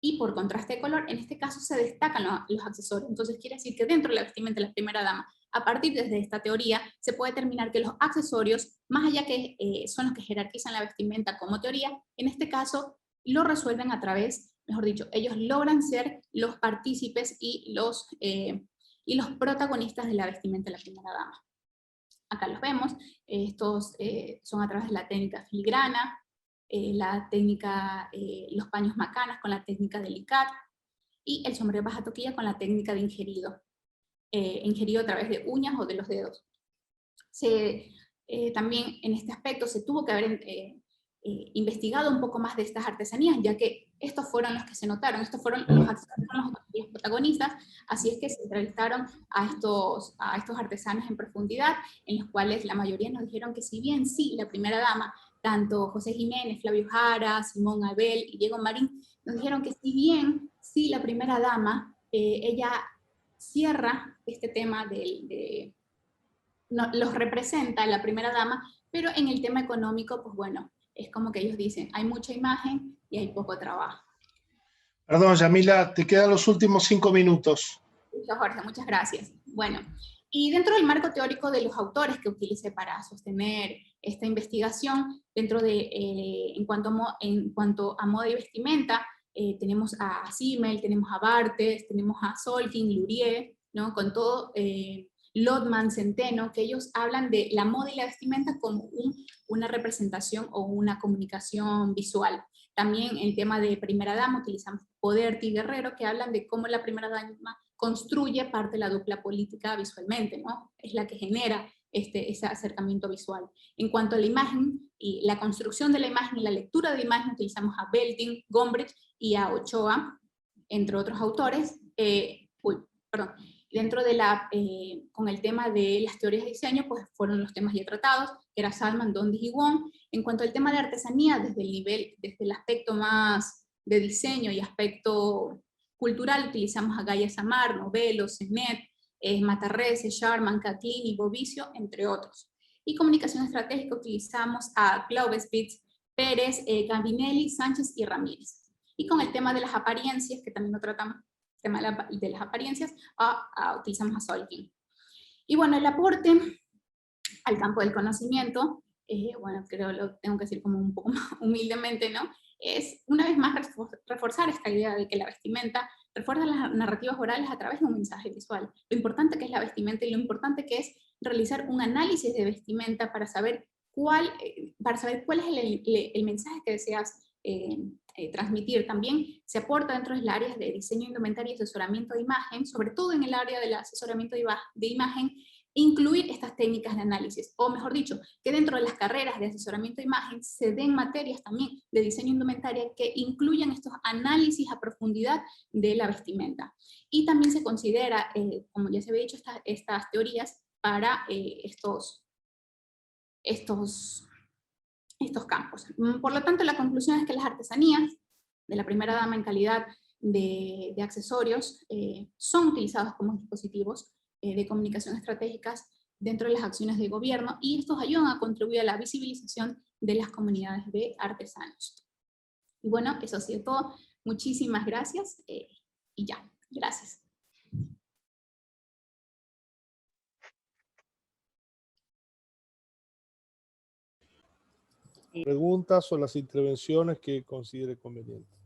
Y por contraste de color, en este caso se destacan los accesorios. Entonces quiere decir que dentro de la vestimenta de la primera dama, a partir de esta teoría, se puede determinar que los accesorios, más allá que son los que jerarquizan la vestimenta como teoría, en este caso lo resuelven a través, mejor dicho, ellos logran ser los partícipes y los protagonistas de la vestimenta de la primera dama. Acá los vemos, estos son a través de la técnica filigrana, la técnica, los paños macanas con la técnica de licat, y el sombrero baja toquilla con la técnica de ingerido a través de uñas o de los dedos. También en este aspecto se tuvo que haber investigado un poco más de estas artesanías, ya que estos fueron los que se notaron, estos fueron los protagonistas, así es que se entrevistaron a estos artesanos en profundidad, en los cuales la mayoría nos dijeron que si bien sí, la primera dama, tanto José Jiménez, Flavio Jara, Simón Abel y Diego Marín, nos dijeron que si bien sí, la primera dama, ella cierra este tema los representa la primera dama, pero en el tema económico, pues bueno, es como que ellos dicen, hay mucha imagen y hay poco trabajo. Perdón, Yamila, te quedan los últimos 5 minutos. Muchas Jorge, muchas gracias. Bueno, y dentro del marco teórico de los autores que utilicé para sostener esta investigación, en cuanto a moda y vestimenta, tenemos a Simmel, tenemos a Barthes, tenemos a Solking, Lurie, ¿no? Con todo, Lotman, Centeno, que ellos hablan de la moda y la vestimenta como una representación o una comunicación visual. También el tema de primera dama utilizamos Poderti y Guerrero, que hablan de cómo la primera dama construye parte de la dupla política visualmente, ¿no? Es la que genera ese acercamiento visual. En cuanto a la imagen y la construcción de la imagen y la lectura de la imagen, utilizamos a Belting, Gombrich y a Ochoa, entre otros autores. Dentro de con el tema de las teorías de diseño, pues fueron los temas ya tratados, que era Salman, Dondis y Wong. En cuanto al tema de artesanía, desde el aspecto más de diseño y aspecto cultural, utilizamos a Gaia Samar, Novello, Senet, Matarrese, Sharman, Catlin y Bovicio, entre otros. Y comunicación estratégica utilizamos a Clausewitz, Pérez, Gambinelli, Sánchez y Ramírez. Y con el tema de las apariencias, que también lo tratamos, el tema de las apariencias, utilizamos a Solking. Y bueno, el aporte al campo del conocimiento, bueno, creo lo tengo que decir como un poco más humildemente, ¿no? Es una vez más reforzar esta idea de que la vestimenta refuerza las narrativas orales a través de un mensaje visual. Lo importante que es la vestimenta y lo importante que es realizar un análisis de vestimenta para saber cuál es el mensaje que deseas transmitir. También se aporta dentro de las áreas de diseño, indumentaria y asesoramiento de imagen, sobre todo en el área del asesoramiento de imagen, incluir estas técnicas de análisis, o mejor dicho, que dentro de las carreras de asesoramiento de imagen se den materias también de diseño indumentaria que incluyan estos análisis a profundidad de la vestimenta. Y también se considera, como ya se había dicho, estas teorías para estos campos. Por lo tanto, la conclusión es que las artesanías de la primera dama en calidad de accesorios son utilizados como dispositivos de comunicación estratégicas dentro de las acciones de gobierno, y estos ayudan a contribuir a la visibilización de las comunidades de artesanos. Y bueno, eso ha sido todo. Muchísimas gracias y ya, gracias. preguntas o las intervenciones que considere convenientes.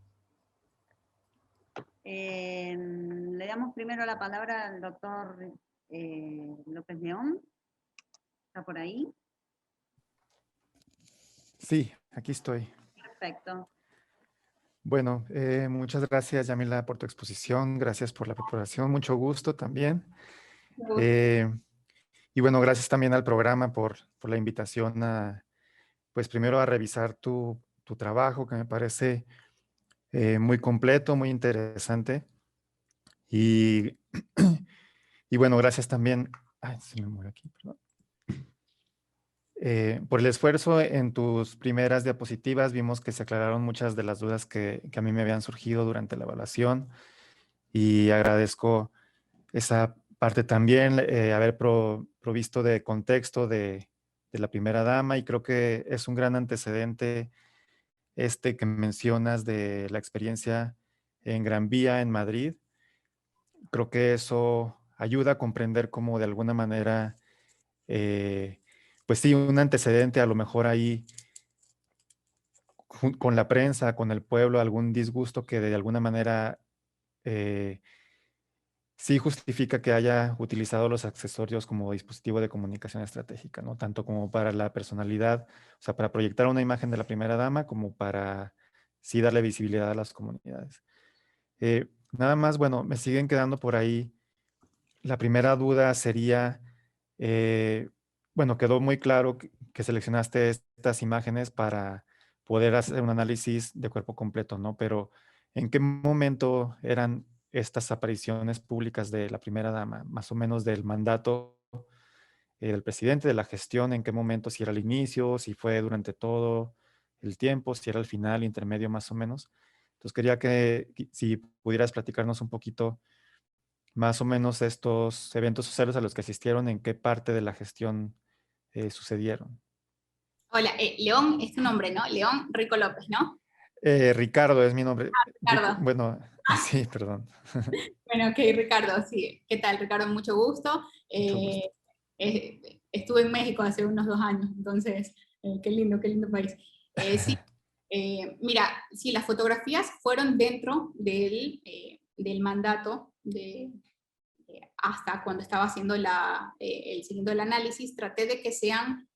Le damos primero la palabra al doctor López León. ¿Está por ahí? Sí, aquí estoy. Perfecto. Bueno, muchas gracias, Yamila, por tu exposición. Gracias por la preparación. Mucho gusto también. Y bueno, gracias también al programa por la invitación a, pues primero a revisar tu trabajo, que me parece muy completo, muy interesante. Y, y bueno, gracias también. Ay, se me mueve aquí, perdón. Por el esfuerzo en tus primeras diapositivas vimos que se aclararon muchas de las dudas que a mí me habían surgido durante la evaluación y agradezco esa parte también, haber provisto de contexto de la primera dama, y creo que es un gran antecedente este que mencionas de la experiencia en Gran Vía, en Madrid. Creo que eso ayuda a comprender cómo de alguna manera, pues sí, un antecedente a lo mejor ahí con la prensa, con el pueblo, algún disgusto que de alguna manera sí justifica que haya utilizado los accesorios como dispositivo de comunicación estratégica, ¿no? Tanto como para la personalidad, o sea, para proyectar una imagen de la primera dama, como para sí darle visibilidad a las comunidades. Nada más, bueno, me siguen quedando por ahí. La primera duda sería, bueno, quedó muy claro que seleccionaste estas imágenes para poder hacer un análisis de cuerpo completo, ¿no? Pero ¿en qué momento eran estas apariciones públicas de la primera dama? Más o menos del mandato del presidente, de la gestión, ¿en qué momento? Si era al inicio, si fue durante todo el tiempo, si era al final, intermedio más o menos. Entonces quería que si pudieras platicarnos un poquito más o menos estos eventos sociales a los que asistieron, en qué parte de la gestión sucedieron. Hola, León es tu nombre, ¿no? León Rico López, ¿no? Ricardo es mi nombre. Ricardo. Bueno, sí, perdón. Bueno, ok, Ricardo, sí. ¿Qué tal, Ricardo? Mucho gusto. Mucho gusto. Estuve en México hace unos 2 años, entonces, qué lindo país. Sí, mira, sí, las fotografías fueron dentro del mandato hasta cuando estaba haciendo siguiendo el análisis. Traté de que sean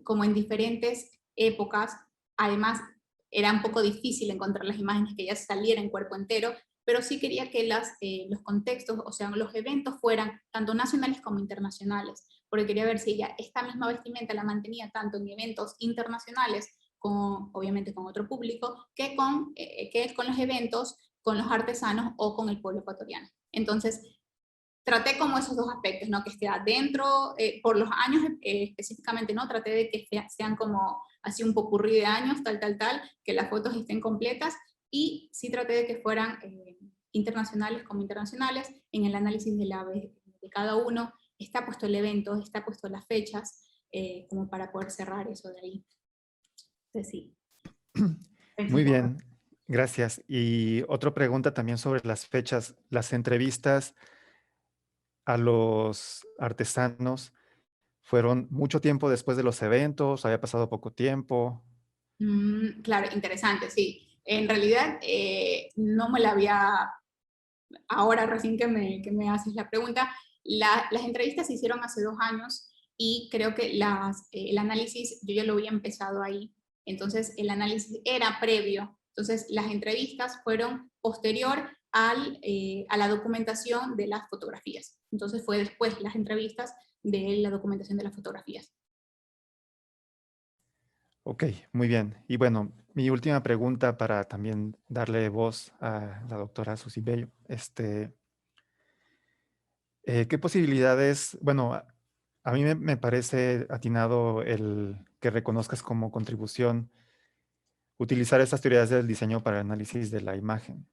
como en diferentes épocas. Además, era un poco difícil encontrar las imágenes que ya salieran en cuerpo entero, pero sí quería que los contextos, o sea, los eventos fueran tanto nacionales como internacionales, porque quería ver si ella esta misma vestimenta la mantenía tanto en eventos internacionales, obviamente con otro público, que con los eventos, con los artesanos o con el pueblo ecuatoriano. Entonces, traté como esos dos aspectos, ¿no? Que esté adentro, por los años específicamente, ¿no? Traté de que sean como así un popurrí de años, tal, que las fotos estén completas, y sí traté de que fueran internacionales como internacionales. En el análisis de cada uno está puesto el evento, está puesto las fechas, como para poder cerrar eso de ahí. Entonces sí. Muy bien, gracias. Y otra pregunta también sobre las fechas. Las entrevistas a los artesanos fueron mucho tiempo después de los eventos, había pasado poco tiempo. Claro, interesante, sí. En realidad no me la había, ahora recién que me haces la pregunta, las entrevistas se hicieron hace 2 años y creo que el análisis yo ya lo había empezado ahí, entonces el análisis era previo, entonces las entrevistas fueron posterior a la documentación de las fotografías, entonces fue después las entrevistas de la documentación de las fotografías. Ok, muy bien. Y bueno, mi última pregunta para también darle voz a la doctora Susi Bello. ¿Qué posibilidades, bueno, a mí me parece atinado el que reconozcas como contribución utilizar estas teorías del diseño para el análisis de la imagen,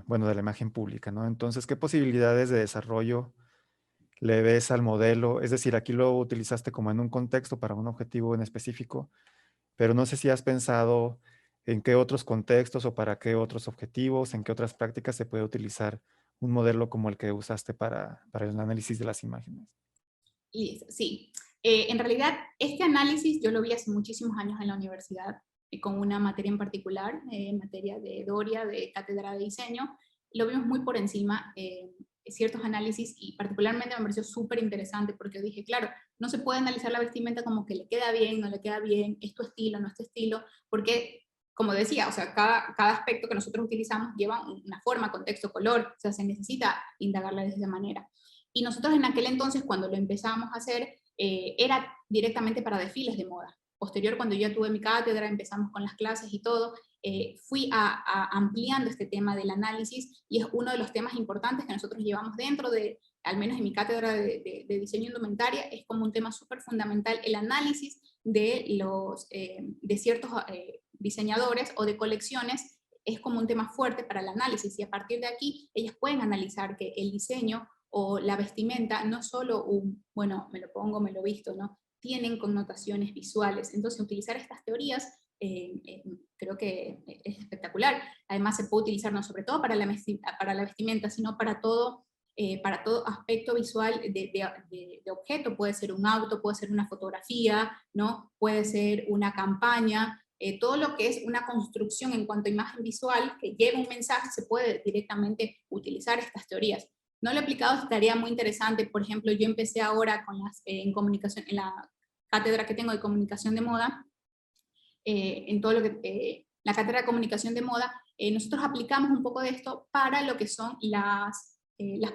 bueno, de la imagen pública, ¿no? Entonces, ¿qué posibilidades de desarrollo le ves al modelo? Es decir, aquí lo utilizaste como en un contexto para un objetivo en específico, pero no sé si has pensado en qué otros contextos o para qué otros objetivos, en qué otras prácticas se puede utilizar un modelo como el que usaste para el análisis de las imágenes. Listo, sí. En realidad, este análisis yo lo vi hace muchísimos años en la universidad, con una materia en particular, materia de Doria, de cátedra de diseño. Lo vimos muy por encima, ciertos análisis, y particularmente me pareció súper interesante porque dije, claro, no se puede analizar la vestimenta como que le queda bien, no le queda bien, es tu estilo, no es tu estilo, porque, como decía, o sea, cada aspecto que nosotros utilizamos lleva una forma, contexto, color, o sea, se necesita indagarla de esa manera. Y nosotros en aquel entonces, cuando lo empezamos a hacer, era directamente para desfiles de moda. Posterior, cuando yo tuve mi cátedra, empezamos con las clases y todo, fui ampliando este tema del análisis, y es uno de los temas importantes que nosotros llevamos dentro de, al menos en mi cátedra de diseño indumentaria, es como un tema súper fundamental el análisis de ciertos diseñadores o de colecciones. Es como un tema fuerte para el análisis, y a partir de aquí ellas pueden analizar que el diseño o la vestimenta no solo bueno, me lo pongo, me lo visto, ¿no? Tienen connotaciones visuales. Entonces, utilizar estas teorías creo que es espectacular. Además, se puede utilizar no sobre todo para la vestimenta, sino para todo aspecto visual de objeto. Puede ser un auto, puede ser una fotografía, ¿no? Puede ser una campaña. Todo lo que es una construcción en cuanto a imagen visual que lleva un mensaje, se puede directamente utilizar estas teorías. No lo he aplicado, estaría muy interesante. Por ejemplo, yo empecé ahora con en comunicación, en la cátedra que tengo de comunicación de moda, en todo lo que, la cátedra de comunicación de moda, nosotros aplicamos un poco de esto para lo que son las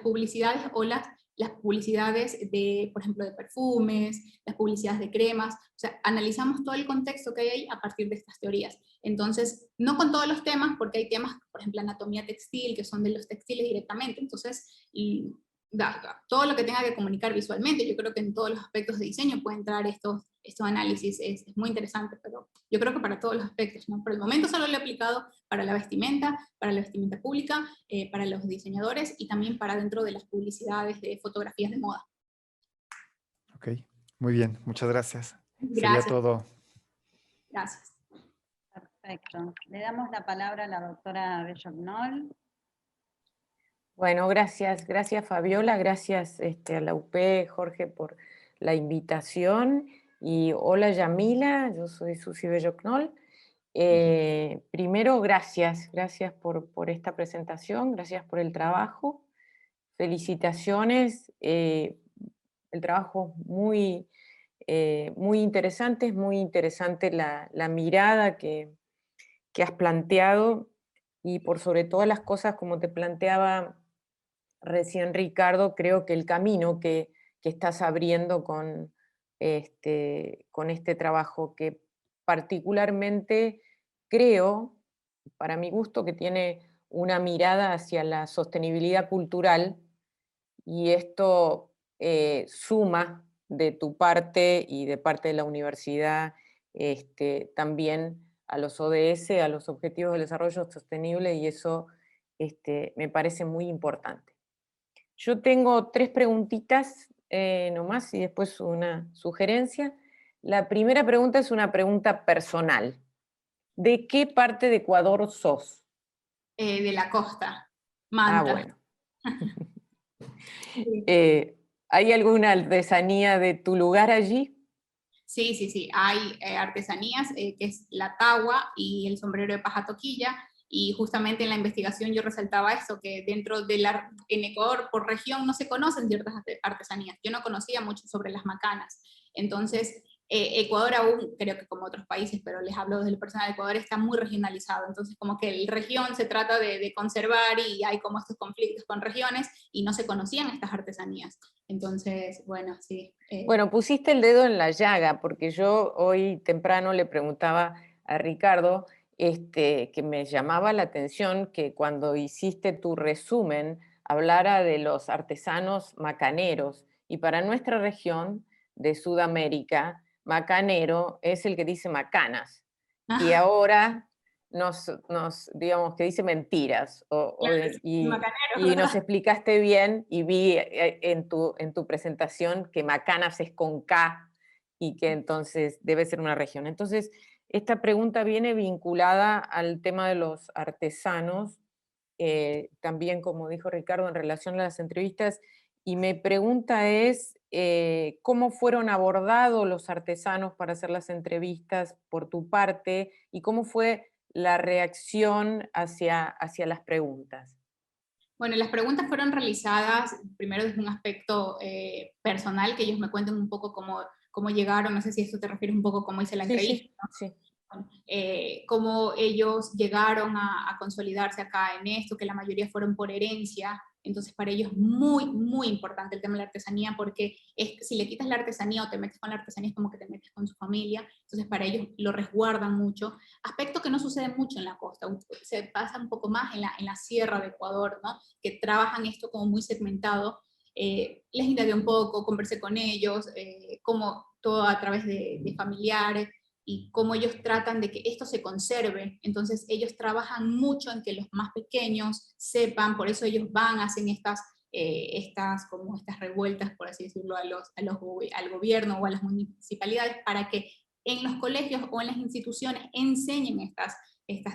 publicidades o las publicidades de, por ejemplo, de perfumes, las publicidades de cremas. O sea, analizamos todo el contexto que hay ahí a partir de estas teorías. Entonces, no con todos los temas, porque hay temas, por ejemplo, anatomía textil, que son de los textiles directamente. Entonces, todo lo que tenga que comunicar visualmente, yo creo que en todos los aspectos de diseño puede entrar estos análisis, es muy interesante, pero yo creo que para todos los aspectos, ¿no? Por el momento solo lo he aplicado para la vestimenta pública, para los diseñadores, y también para dentro de las publicidades de fotografías de moda. Ok, muy bien, muchas gracias. Gracias. Sería todo. Gracias. Perfecto. Le damos la palabra a la doctora Bellognol. Bueno, gracias Fabiola, gracias a la UP, Jorge, por la invitación. Y hola Yamila, yo soy Susi Bellognol. Primero, gracias por esta presentación, gracias por el trabajo. Felicitaciones, el trabajo muy interesante, es muy interesante la mirada que has planteado, y por sobre todas las cosas, como te planteaba recién Ricardo, creo que el camino que estás abriendo con este trabajo, que particularmente creo, para mi gusto, que tiene una mirada hacia la sostenibilidad cultural, y esto suma de tu parte y de parte de la universidad también a los ODS, a los Objetivos de Desarrollo Sostenible, y eso me parece muy importante. Yo tengo 3 preguntitas nomás, y después una sugerencia. La primera pregunta es una pregunta personal. ¿De qué parte de Ecuador sos? De la costa, Manta. Ah, bueno. ¿Hay alguna artesanía de tu lugar allí? Sí. Hay artesanías, que es la tagua y el sombrero de paja toquilla, y justamente en la investigación yo resaltaba eso, que en Ecuador por región no se conocen ciertas artesanías. Yo no conocía mucho sobre las macanas. Entonces, Ecuador aún, creo que como otros países, pero les hablo desde el personal, Ecuador está muy regionalizado. Entonces, como que la región se trata de conservar, y hay como estos conflictos con regiones, y no se conocían estas artesanías. Entonces, bueno, sí. Bueno, pusiste el dedo en la llaga, porque yo hoy temprano le preguntaba a Ricardo que me llamaba la atención que cuando hiciste tu resumen hablara de los artesanos macaneros, y para nuestra región de Sudamérica, macanero es el que dice macanas, y ahora digamos que dice mentiras, y nos explicaste bien, y vi en tu presentación que macanas es con K, y que entonces debe ser una región. Entonces, esta pregunta viene vinculada al tema de los artesanos, también como dijo Ricardo en relación a las entrevistas, y mi pregunta es, cómo fueron abordados los artesanos para hacer las entrevistas por tu parte y cómo fue la reacción hacia las preguntas. Bueno, las preguntas fueron realizadas primero desde un aspecto personal, que ellos me cuenten un poco cómo llegaron, no sé si esto te refieres un poco a cómo hice la entrevista, ¿no? Sí. Cómo ellos llegaron a consolidarse acá en esto, que la mayoría fueron por herencia. Entonces para ellos es muy, muy importante el tema de la artesanía, porque si le quitas la artesanía o te metes con la artesanía es como que te metes con su familia, entonces para ellos lo resguardan mucho, aspecto que no sucede mucho en la costa, se pasa un poco más en la sierra de Ecuador, ¿no? Que trabajan esto como muy segmentado. Les indagué un poco, conversé con ellos, como todo a través de familiares, y cómo ellos tratan de que esto se conserve. Entonces ellos trabajan mucho en que los más pequeños sepan, por eso ellos hacen estas revueltas, por así decirlo, al gobierno o a las municipalidades, para que en los colegios o en las instituciones enseñen estas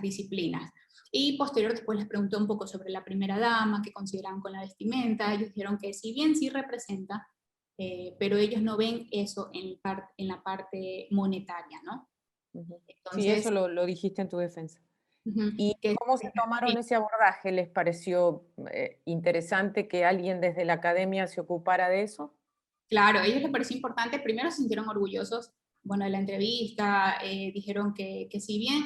disciplinas. Y posterior después les pregunté un poco sobre la primera dama, qué consideraban con la vestimenta. Ellos dijeron que si bien sí representa, pero ellos no ven eso en la parte monetaria, ¿no? Entonces, sí, Entonces, eso lo dijiste en tu defensa. ¿Y que, cómo se tomaron ese abordaje? ¿Les pareció interesante que alguien desde la academia se ocupara de eso? claro, a ellos les pareció importante, primero se sintieron orgullosos, bueno, de la entrevista, dijeron que si bien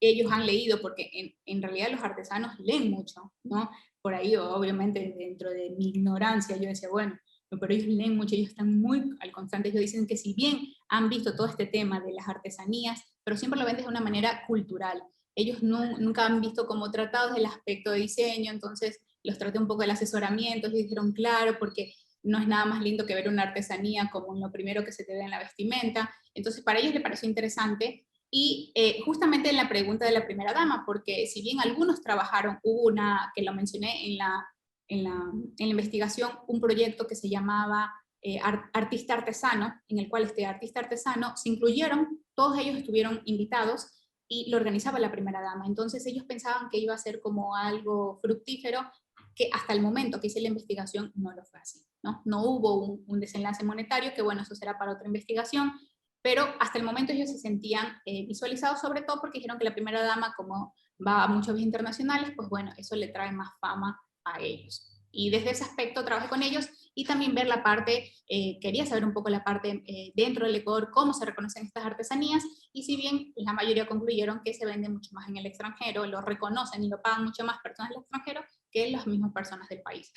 ellos han leído, porque en realidad los artesanos leen mucho, ¿no? Por ahí, obviamente, dentro de mi ignorancia, yo decía, bueno, pero ellos leen mucho, ellos están muy al constante, ellos dicen que si bien han visto todo este tema de las artesanías, pero siempre lo ven de una manera cultural. Ellos nunca han visto como tratados del aspecto de diseño, entonces los traté un poco del asesoramiento, ellos dijeron, claro, porque no es nada más lindo que ver una artesanía como lo primero que se te ve en la vestimenta. Entonces para ellos les pareció interesante. Y justamente en la pregunta de la primera dama, porque si bien algunos trabajaron, hubo una, que lo mencioné en la investigación, un proyecto que se llamaba Artista Artesano, en el cual este artista artesano se incluyeron, todos ellos estuvieron invitados y lo organizaba la primera dama. Entonces ellos pensaban que iba a ser como algo fructífero, que hasta el momento que hice la investigación no lo fue así, ¿no? No hubo un desenlace monetario, que bueno, eso será para otra investigación, pero hasta el momento ellos se sentían visualizados, sobre todo porque dijeron que la primera dama, como va a muchos eventos internacionales, pues bueno, eso le trae más fama a ellos. Y desde ese aspecto trabajé con ellos, y también ver la parte, quería saber un poco la parte dentro del Ecuador, cómo se reconocen estas artesanías, y si bien la mayoría concluyeron que se vende mucho más en el extranjero, lo reconocen y lo pagan mucho más personas del extranjero que las mismas personas del país.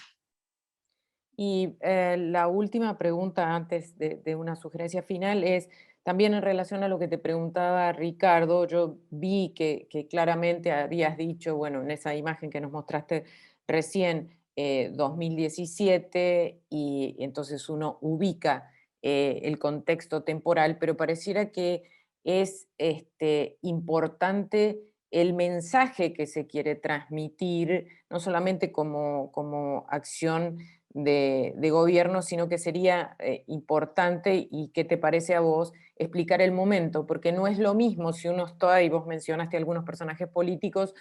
Y la última pregunta antes de una sugerencia final es, también en relación a lo que te preguntaba Ricardo, yo vi que claramente habías dicho, bueno, en esa imagen que nos mostraste recién, 2017, y entonces uno ubica el contexto temporal, pero pareciera que es importante el mensaje que se quiere transmitir, no solamente como acción de gobierno, sino que sería importante, y qué te parece a vos, explicar el momento, porque no es lo mismo si uno está, y vos mencionaste algunos personajes políticos,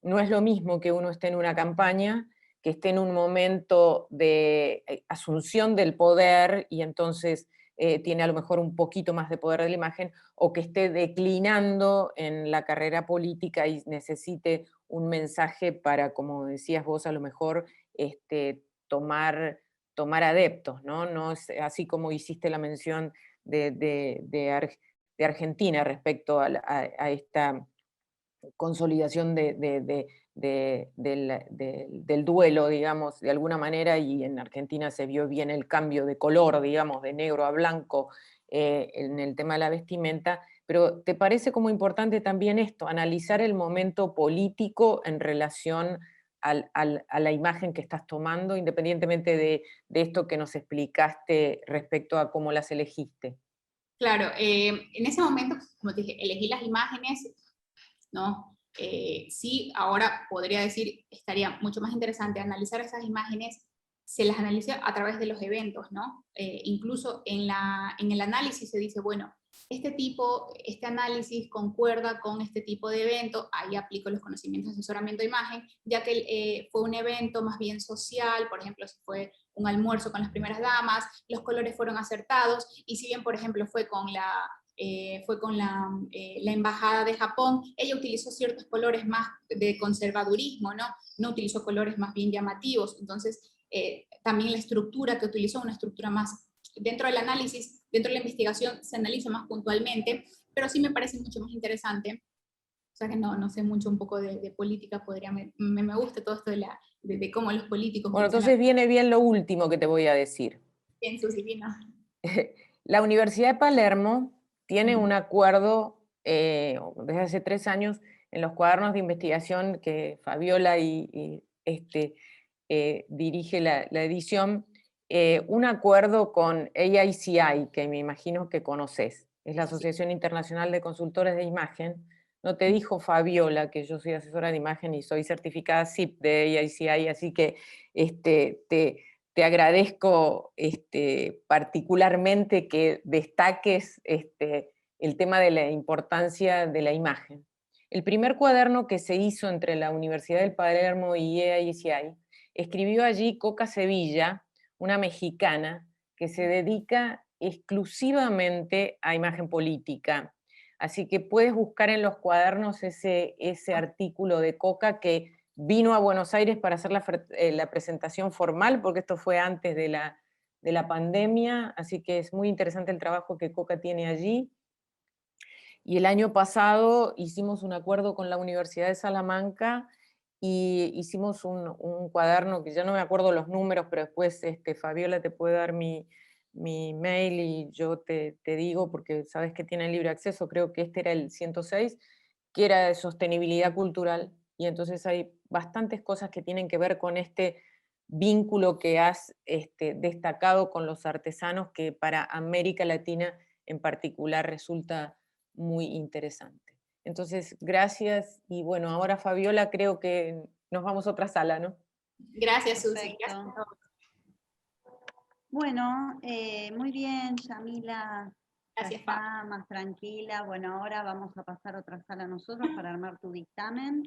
no es lo mismo que uno esté en una campaña, que esté en un momento de asunción del poder, y entonces tiene a lo mejor un poquito más de poder de la imagen, o que esté declinando en la carrera política y necesite un mensaje para, como decías vos, a lo mejor tomar adeptos, ¿no? No es así como hiciste la mención de Argentina respecto a esta consolidación del duelo, digamos, de alguna manera, y en Argentina se vio bien el cambio de color, digamos, de negro a blanco en el tema de la vestimenta, pero ¿te parece como importante también esto, analizar el momento político en relación a la imagen que estás tomando, independientemente de esto que nos explicaste respecto a cómo las elegiste? Claro, en ese momento, como te dije, elegí las imágenes, ¿no? Sí, ahora podría decir, estaría mucho más interesante analizar esas imágenes, se las analiza a través de los eventos, ¿no? Incluso en el análisis se dice, bueno, este análisis concuerda con este tipo de evento, ahí aplico los conocimientos de asesoramiento de imagen, ya que fue un evento más bien social, por ejemplo, si fue un almuerzo con las primeras damas, los colores fueron acertados, y si bien, por ejemplo, fue con la embajada de Japón, ella utilizó ciertos colores más de conservadurismo, no utilizó colores más bien llamativos, entonces también la estructura que utilizó, una estructura más, dentro del análisis, dentro de la investigación se analiza más puntualmente, pero sí me parece mucho más interesante. O sea que no sé mucho un poco de política, me gusta todo esto de cómo los políticos... Bueno, entonces viene bien lo último que te voy a decir. Bien, Susi, vino. La Universidad de Palermo tiene un acuerdo desde hace 3 años en los cuadernos de investigación que Fabiola dirige la edición, un acuerdo con AICI, que me imagino que conoces, es la Asociación Internacional de Consultores de Imagen. No te dijo Fabiola que yo soy asesora de imagen y soy certificada CIP de AICI, así que te agradezco particularmente que destaques el tema de la importancia de la imagen. El primer cuaderno que se hizo entre la Universidad del Palermo y AICI, escribió allí Coca Sevilla, una mexicana que se dedica exclusivamente a imagen política. Así que puedes buscar en los cuadernos ese artículo de Coca, que vino a Buenos Aires para hacer la presentación formal, porque esto fue antes de la pandemia, así que es muy interesante el trabajo que Coca tiene allí. Y el año pasado hicimos un acuerdo con la Universidad de Salamanca y hicimos un cuaderno, que ya no me acuerdo los números, pero después Fabiola te puede dar mi mail y yo te digo, porque sabes que tiene libre acceso, creo que este era el 106, que era de sostenibilidad cultural, y entonces hay bastantes cosas que tienen que ver con este vínculo que has destacado con los artesanos, que para América Latina en particular resulta muy interesante. Entonces, gracias, y bueno, ahora Fabiola, creo que nos vamos a otra sala, ¿no? Gracias, Susi. Gracias. Bueno, muy bien, Yamila. Gracias, está más tranquila. Bueno, ahora vamos a pasar a otra sala nosotros para armar tu dictamen.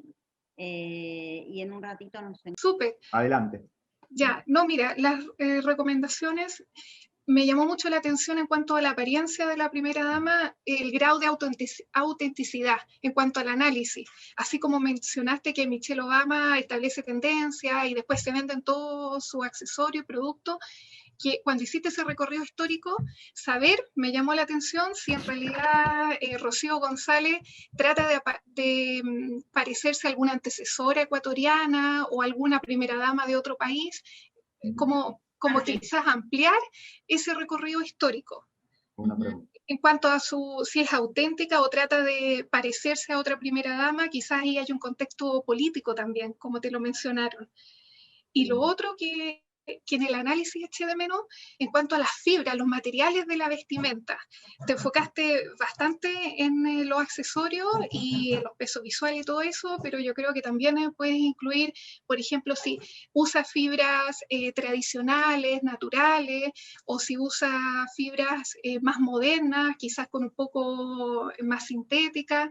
Y en un ratito nos... Súper. Adelante. Ya, no, mira, las recomendaciones, me llamó mucho la atención en cuanto a la apariencia de la primera dama, el grado de autenticidad en cuanto al análisis. Así como mencionaste que Michelle Obama establece tendencias y después se venden todos sus accesorios y productos, que cuando hiciste ese recorrido histórico, me llamó la atención si en realidad Rocío González trata de parecerse a alguna antecesora ecuatoriana o alguna primera dama de otro país, como quizás ampliar ese recorrido histórico. Una pregunta. En cuanto a si es auténtica o trata de parecerse a otra primera dama, quizás ahí hay un contexto político también, como te lo mencionaron. Y lo otro que en el análisis eché de menos, en cuanto a las fibras, los materiales de la vestimenta. Te enfocaste bastante en los accesorios y en los pesos visuales y todo eso, pero yo creo que también puedes incluir, por ejemplo, si usa fibras tradicionales, naturales, o si usa fibras más modernas, quizás con un poco más sintéticas,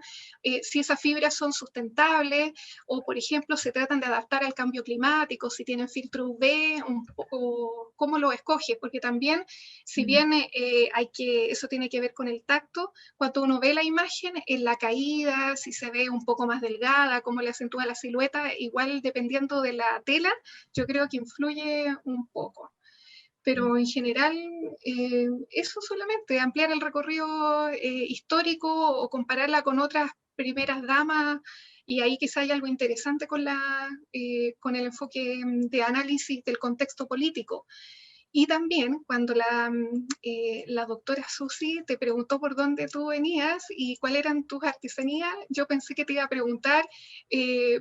si esas fibras son sustentables, o por ejemplo se tratan de adaptar al cambio climático, si tienen filtro UV, o cómo lo escoges, porque también, si bien eso tiene que ver con el tacto, cuando uno ve la imagen, en la caída, si se ve un poco más delgada, cómo le acentúa la silueta, igual dependiendo de la tela, yo creo que influye un poco. Pero en general, eso solamente, ampliar el recorrido histórico o compararla con otras primeras damas, y ahí quizá hay algo interesante con el enfoque de análisis del contexto político. Y también cuando la doctora Susi te preguntó por dónde tú venías y cuáles eran tus artesanías, yo pensé que te iba a preguntar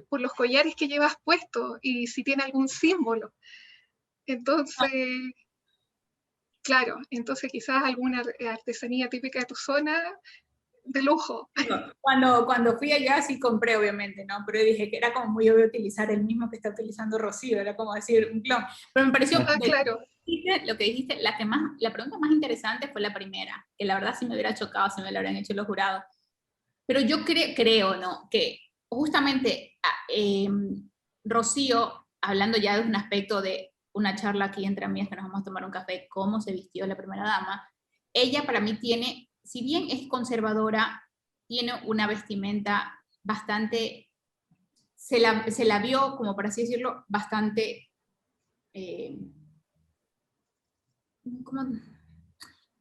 por los collares que llevas puestos y si tiene algún símbolo. Entonces... Claro, entonces quizás alguna artesanía típica de tu zona, de lujo. Cuando fui allá sí compré, obviamente, ¿no? Pero dije que era como muy obvio utilizar el mismo que está utilizando Rocío, era como decir un clon. Pero me pareció claro. Lo que dijiste, la pregunta más interesante fue la primera, que la verdad sí me hubiera chocado si me lo habrían hecho los jurados. Pero yo creo, ¿no? Que justamente Rocío, hablando ya de un aspecto de una charla aquí entre amigas que nos vamos a tomar un café, cómo se vistió la primera dama, ella para mí tiene, si bien es conservadora, tiene una vestimenta bastante, se la vio, como por así decirlo, bastante, ¿cómo?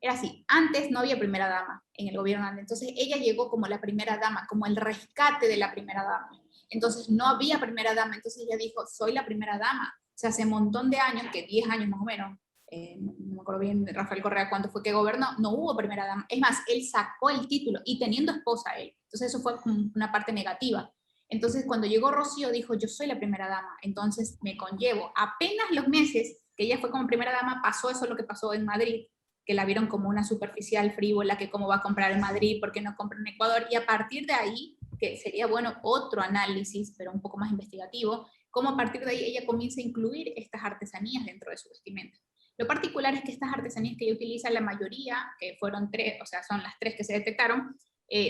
Era así, antes no había primera dama en el gobierno, entonces ella llegó como la primera dama, como el rescate de la primera dama. Entonces no había primera dama, entonces ella dijo, soy la primera dama. O sea, hace un montón de años, que 10 años más o menos, no me acuerdo bien Rafael Correa cuánto fue que gobernó, no hubo primera dama. Es más, él sacó el título y teniendo esposa él. Entonces eso fue una parte negativa. Entonces cuando llegó Rocío dijo, yo soy la primera dama, entonces me conllevo. Apenas los meses que ella fue como primera dama, pasó eso lo que pasó en Madrid, que la vieron como una superficial frívola, que cómo va a comprar en Madrid, por qué no compra en Ecuador, y a partir de ahí, que sería bueno otro análisis, pero un poco más investigativo, cómo a partir de ahí ella comienza a incluir estas artesanías dentro de su vestimenta. Lo particular es que estas artesanías que ella utiliza, la mayoría, que fueron 3, o sea, son las 3 que se detectaron,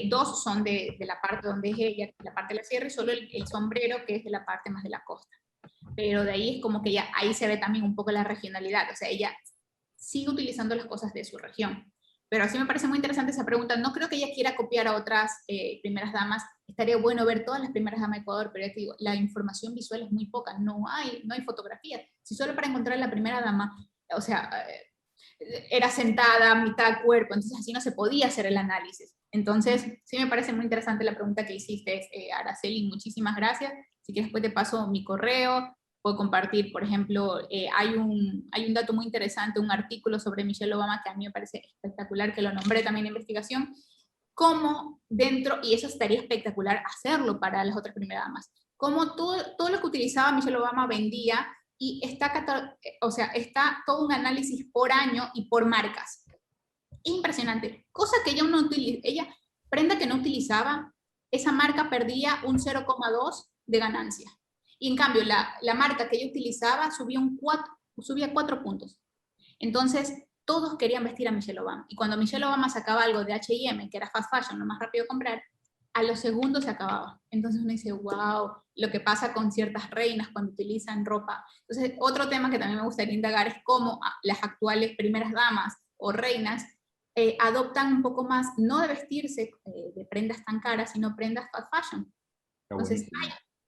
2 son de la parte donde es ella, la parte de la sierra, y solo el sombrero, que es de la parte más de la costa. Pero de ahí es como que ya, ahí se ve también un poco la regionalidad, o sea, ella sigue utilizando las cosas de su región. Pero así me parece muy interesante esa pregunta. No creo que ella quiera copiar a otras primeras damas. Estaría bueno ver todas las primeras damas de Ecuador, pero ya te digo, la información visual es muy poca, no hay fotografías. Si solo para encontrar la primera dama, o sea, era sentada, mitad cuerpo, entonces así no se podía hacer el análisis. Entonces, sí me parece muy interesante la pregunta que hiciste, Araceli, muchísimas gracias. Si quieres, después te paso mi correo, puedo compartir, por ejemplo, hay un dato muy interesante, un artículo sobre Michelle Obama que a mí me parece espectacular, que lo nombré también en investigación, cómo dentro, y eso estaría espectacular hacerlo para las otras primeras damas, cómo todo lo que utilizaba Michelle Obama vendía, y está todo un análisis por año y por marcas. Impresionante. Cosa que ella no utiliza, prenda que no utilizaba, esa marca perdía un 0,2 de ganancia. Y en cambio, la marca que ella utilizaba subía 4 puntos. Entonces, todos querían vestir a Michelle Obama. Y cuando Michelle Obama sacaba algo de H&M, que era fast fashion, lo más rápido de comprar, a los segundos se acababa. Entonces uno dice, wow, lo que pasa con ciertas reinas cuando utilizan ropa. Entonces, otro tema que también me gustaría indagar es cómo las actuales primeras damas o reinas adoptan un poco más, no de vestirse de prendas tan caras, sino prendas fast fashion. Entonces,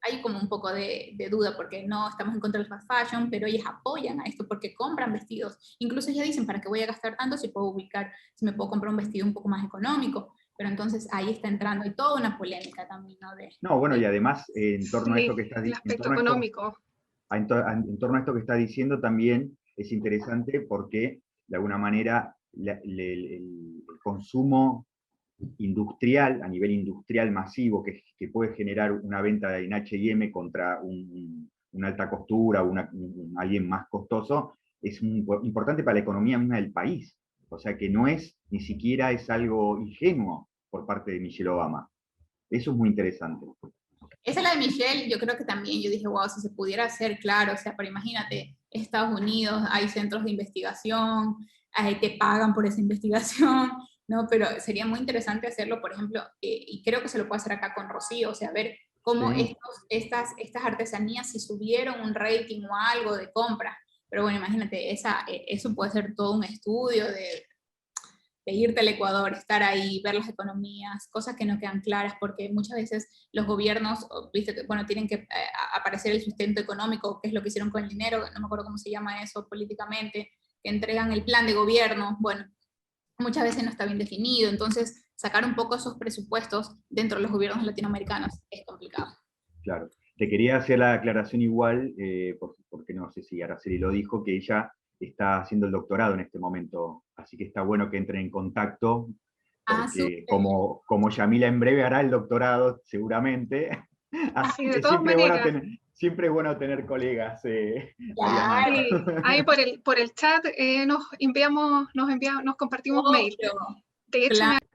hay como un poco de duda, porque no estamos en contra del fast fashion, pero ellas apoyan a esto porque compran vestidos. Incluso ellas dicen, ¿para qué voy a gastar tanto si me puedo comprar un vestido un poco más económico? Pero entonces ahí está entrando y toda una polémica también, ¿no? No, bueno, y además, en torno a esto que estás diciendo, el aspecto económico. En torno a esto que está diciendo también es interesante porque, de alguna manera, el consumo industrial, a nivel industrial masivo, que puede generar una venta en H&M contra una alta costura, alguien más costoso, es importante para la economía misma del país. O sea que no es, ni siquiera es algo ingenuo por parte de Michelle Obama. Eso es muy interesante. Esa es la de Michelle, yo creo que también, yo dije, wow, si se pudiera hacer, claro, o sea, pero imagínate, Estados Unidos, hay centros de investigación, te pagan por esa investigación, ¿no? Pero sería muy interesante hacerlo, por ejemplo, y creo que se lo puede hacer acá con Rocío, o sea, ver cómo Sí. estas artesanías, si subieron un rating o algo de compra. Pero bueno, imagínate, eso puede ser todo un estudio de irte al Ecuador, estar ahí, ver las economías, cosas que no quedan claras, porque muchas veces los gobiernos, viste, bueno, tienen que aparecer el sustento económico, que es lo que hicieron con el dinero, no me acuerdo cómo se llama eso políticamente, que entregan el plan de gobierno, bueno, muchas veces no está bien definido, entonces sacar un poco esos presupuestos dentro de los gobiernos latinoamericanos es complicado. Claro. Te quería hacer la aclaración igual, porque no sé si Araceli lo dijo, que ella está haciendo el doctorado en este momento, así que está bueno que entren en contacto, porque como Yamila en breve hará el doctorado, seguramente, así de que todas maneras. siempre es bueno tener colegas. Claro. Sí, ahí por el chat nos compartimos mail. De hecho, claro.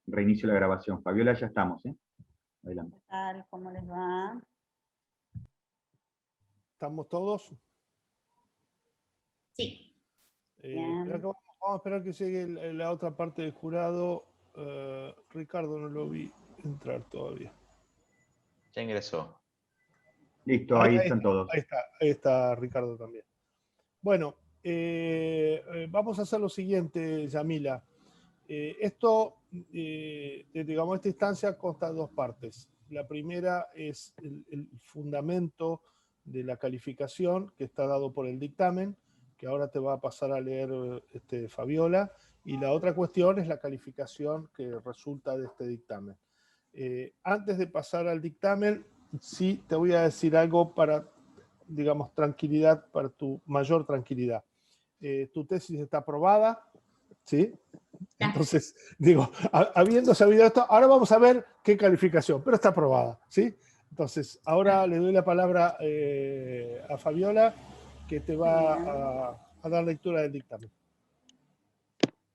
Reinicio la grabación. Fabiola, ya estamos, ¿eh? Adelante. ¿Qué tal? ¿Cómo les va? ¿Estamos todos? Sí. Espera que vamos a esperar que llegue la otra parte del jurado. Ricardo no lo vi entrar todavía. Ya ingresó. Listo, ahí están todos. Ahí está Ricardo también. Bueno, vamos a hacer lo siguiente, Yamila. Digamos, esta instancia consta de dos partes. La primera es el fundamento de la calificación que está dado por el dictamen, que ahora te va a pasar a leer Fabiola, y la otra cuestión es la calificación que resulta de este dictamen. Antes de pasar al dictamen, sí te voy a decir algo para, digamos, tranquilidad, para tu mayor tranquilidad. Tu tesis está aprobada, ¿sí? Entonces, digo, habiendo sabido esto, ahora vamos a ver qué calificación, pero está aprobada, ¿sí? Entonces, ahora le doy la palabra a Fabiola, que te va a dar lectura del dictamen.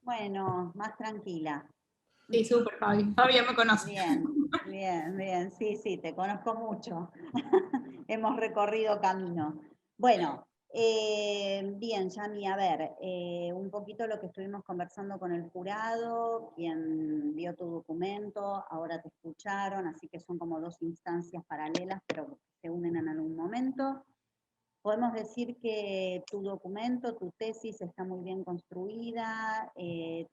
Bueno, más tranquila. Sí, súper, Fabi. Fabi ya me conoce. Bien. Sí, te conozco mucho. Hemos recorrido camino. Bueno, bien, Yami, a ver, un poquito lo que estuvimos conversando con el jurado, quien vio tu documento, ahora te escucharon, así que son como dos instancias paralelas, pero se unen en algún momento. Podemos decir que tu documento, tu tesis está muy bien construida,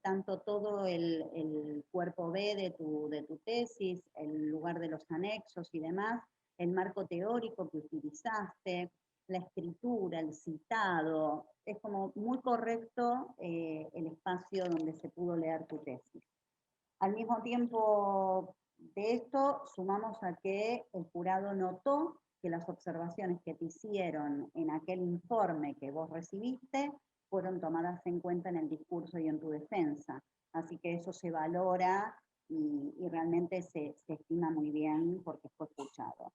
tanto todo el cuerpo B de tu tesis, el lugar de los anexos y demás, el marco teórico que utilizaste, la escritura, el citado, es como muy correcto el espacio donde se pudo leer tu tesis. Al mismo tiempo de esto, sumamos a que el jurado notó que las observaciones que te hicieron en aquel informe que vos recibiste fueron tomadas en cuenta en el discurso y en tu defensa. Así que eso se valora y realmente se estima muy bien porque fue escuchado.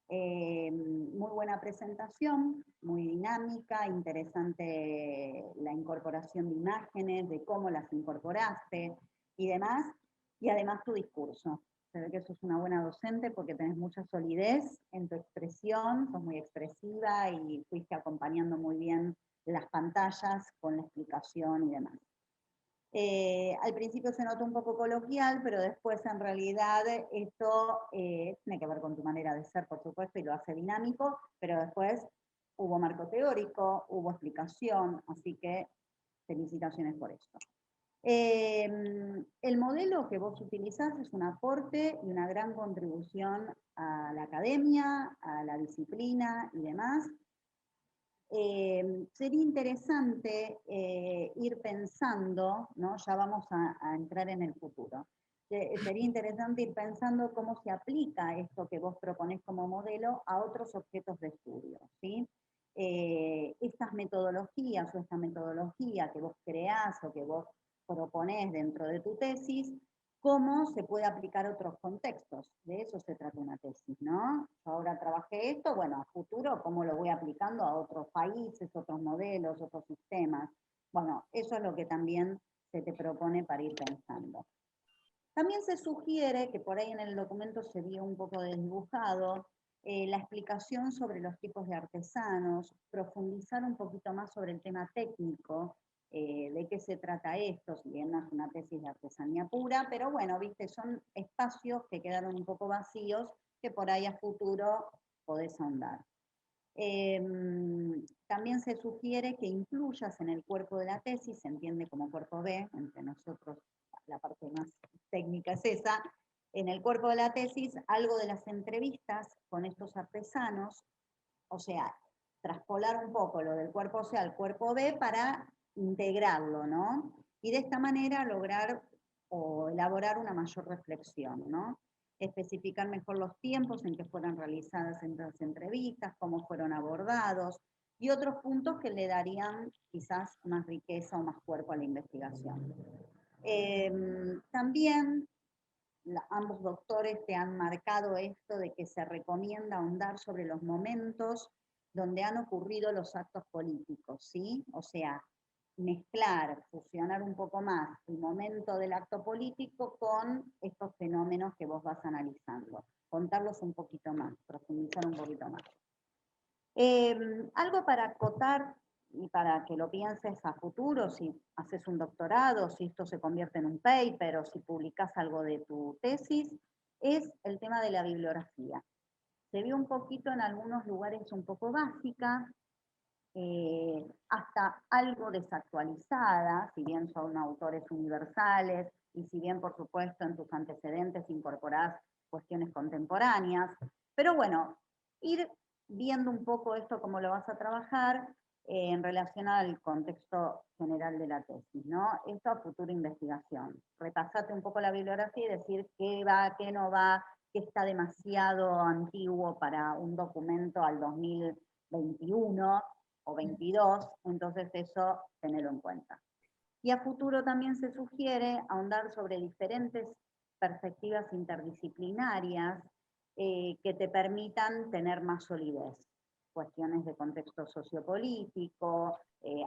Muy buena presentación, muy dinámica, interesante la incorporación de imágenes, de cómo las incorporaste y demás, y además tu discurso. Se ve que sos una buena docente porque tenés mucha solidez en tu expresión, sos muy expresiva y fuiste acompañando muy bien las pantallas con la explicación y demás. Al principio se nota un poco coloquial, pero después en realidad esto tiene que ver con tu manera de ser, por supuesto, y lo hace dinámico, pero después hubo marco teórico, hubo explicación, así que felicitaciones por esto. El modelo que vos utilizás es un aporte y una gran contribución a la academia, a la disciplina y demás. Sería interesante ir pensando, ¿no? Ya vamos a entrar en el futuro. Sería interesante ir pensando cómo se aplica esto que vos proponés como modelo a otros objetos de estudio, ¿sí? Estas metodologías o esta metodología que vos creás o que vos proponés dentro de tu tesis, cómo se puede aplicar a otros contextos. De eso se trata una tesis, ¿no? Yo ahora trabajé esto, bueno, a futuro, ¿cómo lo voy aplicando a otros países, otros modelos, otros sistemas? Bueno, eso es lo que también se te propone para ir pensando. También se sugiere, que por ahí en el documento se vio un poco desdibujado, la explicación sobre los tipos de artesanos, profundizar un poquito más sobre el tema técnico, de qué se trata esto, si bien no es una tesis de artesanía pura, pero bueno, viste, son espacios que quedaron un poco vacíos que por ahí a futuro podés ahondar. También se sugiere que incluyas en el cuerpo de la tesis, se entiende como cuerpo B, entre nosotros la parte más técnica es esa, en el cuerpo de la tesis algo de las entrevistas con estos artesanos, o sea, traspolar un poco lo del cuerpo C al cuerpo B para integrarlo, ¿no? Y de esta manera lograr o elaborar una mayor reflexión, ¿no? Especificar mejor los tiempos en que fueron realizadas las entrevistas, cómo fueron abordados, y otros puntos que le darían quizás más riqueza o más cuerpo a la investigación. También ambos doctores te han marcado esto de que se recomienda ahondar sobre los momentos donde han ocurrido los actos políticos, ¿sí? O sea, mezclar, fusionar un poco más el momento del acto político con estos fenómenos que vos vas analizando. Contarlos un poquito más, profundizar un poquito más. Algo para acotar y para que lo pienses a futuro, si haces un doctorado, si esto se convierte en un paper o si publicas algo de tu tesis, es el tema de la bibliografía. Se vio un poquito en algunos lugares un poco básica, hasta algo desactualizada, si bien son autores universales, y si bien, por supuesto, en tus antecedentes incorporás cuestiones contemporáneas. Pero bueno, ir viendo un poco esto, cómo lo vas a trabajar, en relación al contexto general de la tesis, ¿no? Esto a futura investigación. Repasate un poco la bibliografía y decir qué va, qué no va, qué está demasiado antiguo para un documento al 2021 o 22, entonces eso tenerlo en cuenta. Y a futuro también se sugiere ahondar sobre diferentes perspectivas interdisciplinarias que te permitan tener más solidez. Cuestiones de contexto sociopolítico,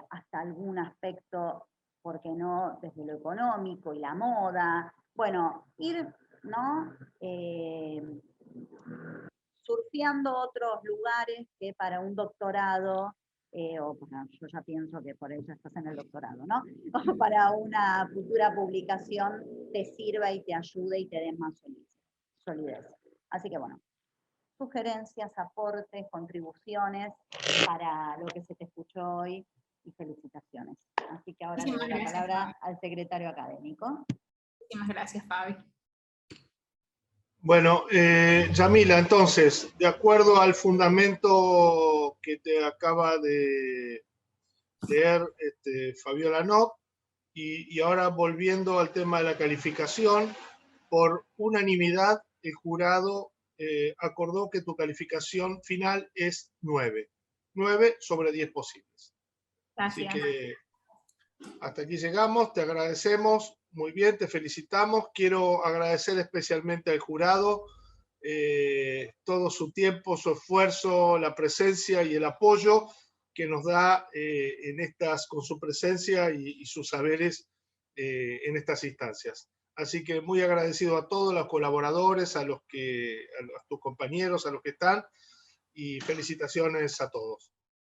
hasta algún aspecto, ¿por qué no?, desde lo económico y la moda. Bueno, ir, ¿no?, surfeando otros lugares que para un doctorado, o bueno, yo ya pienso que por eso estás en el doctorado, ¿no? O para una futura publicación te sirva y te ayude y te dé más solidez. Así que bueno, sugerencias, aportes, contribuciones para lo que se te escuchó hoy y felicitaciones. Así que ahora le doy la palabra al secretario académico. Muchísimas gracias, Fabi. Bueno, Yamila, entonces, de acuerdo al fundamento que te acaba de leer Fabiola Nock, y ahora volviendo al tema de la calificación, por unanimidad el jurado acordó que tu calificación final es 9. 9 sobre 10 posibles. Gracias. Así que hasta aquí llegamos, te agradecemos, muy bien, te felicitamos. Quiero agradecer especialmente al jurado todo su tiempo, su esfuerzo, la presencia y el apoyo que nos da con su presencia y sus saberes en estas instancias. Así que muy agradecido a todos los colaboradores, a tus compañeros, a los que están, y felicitaciones a todos.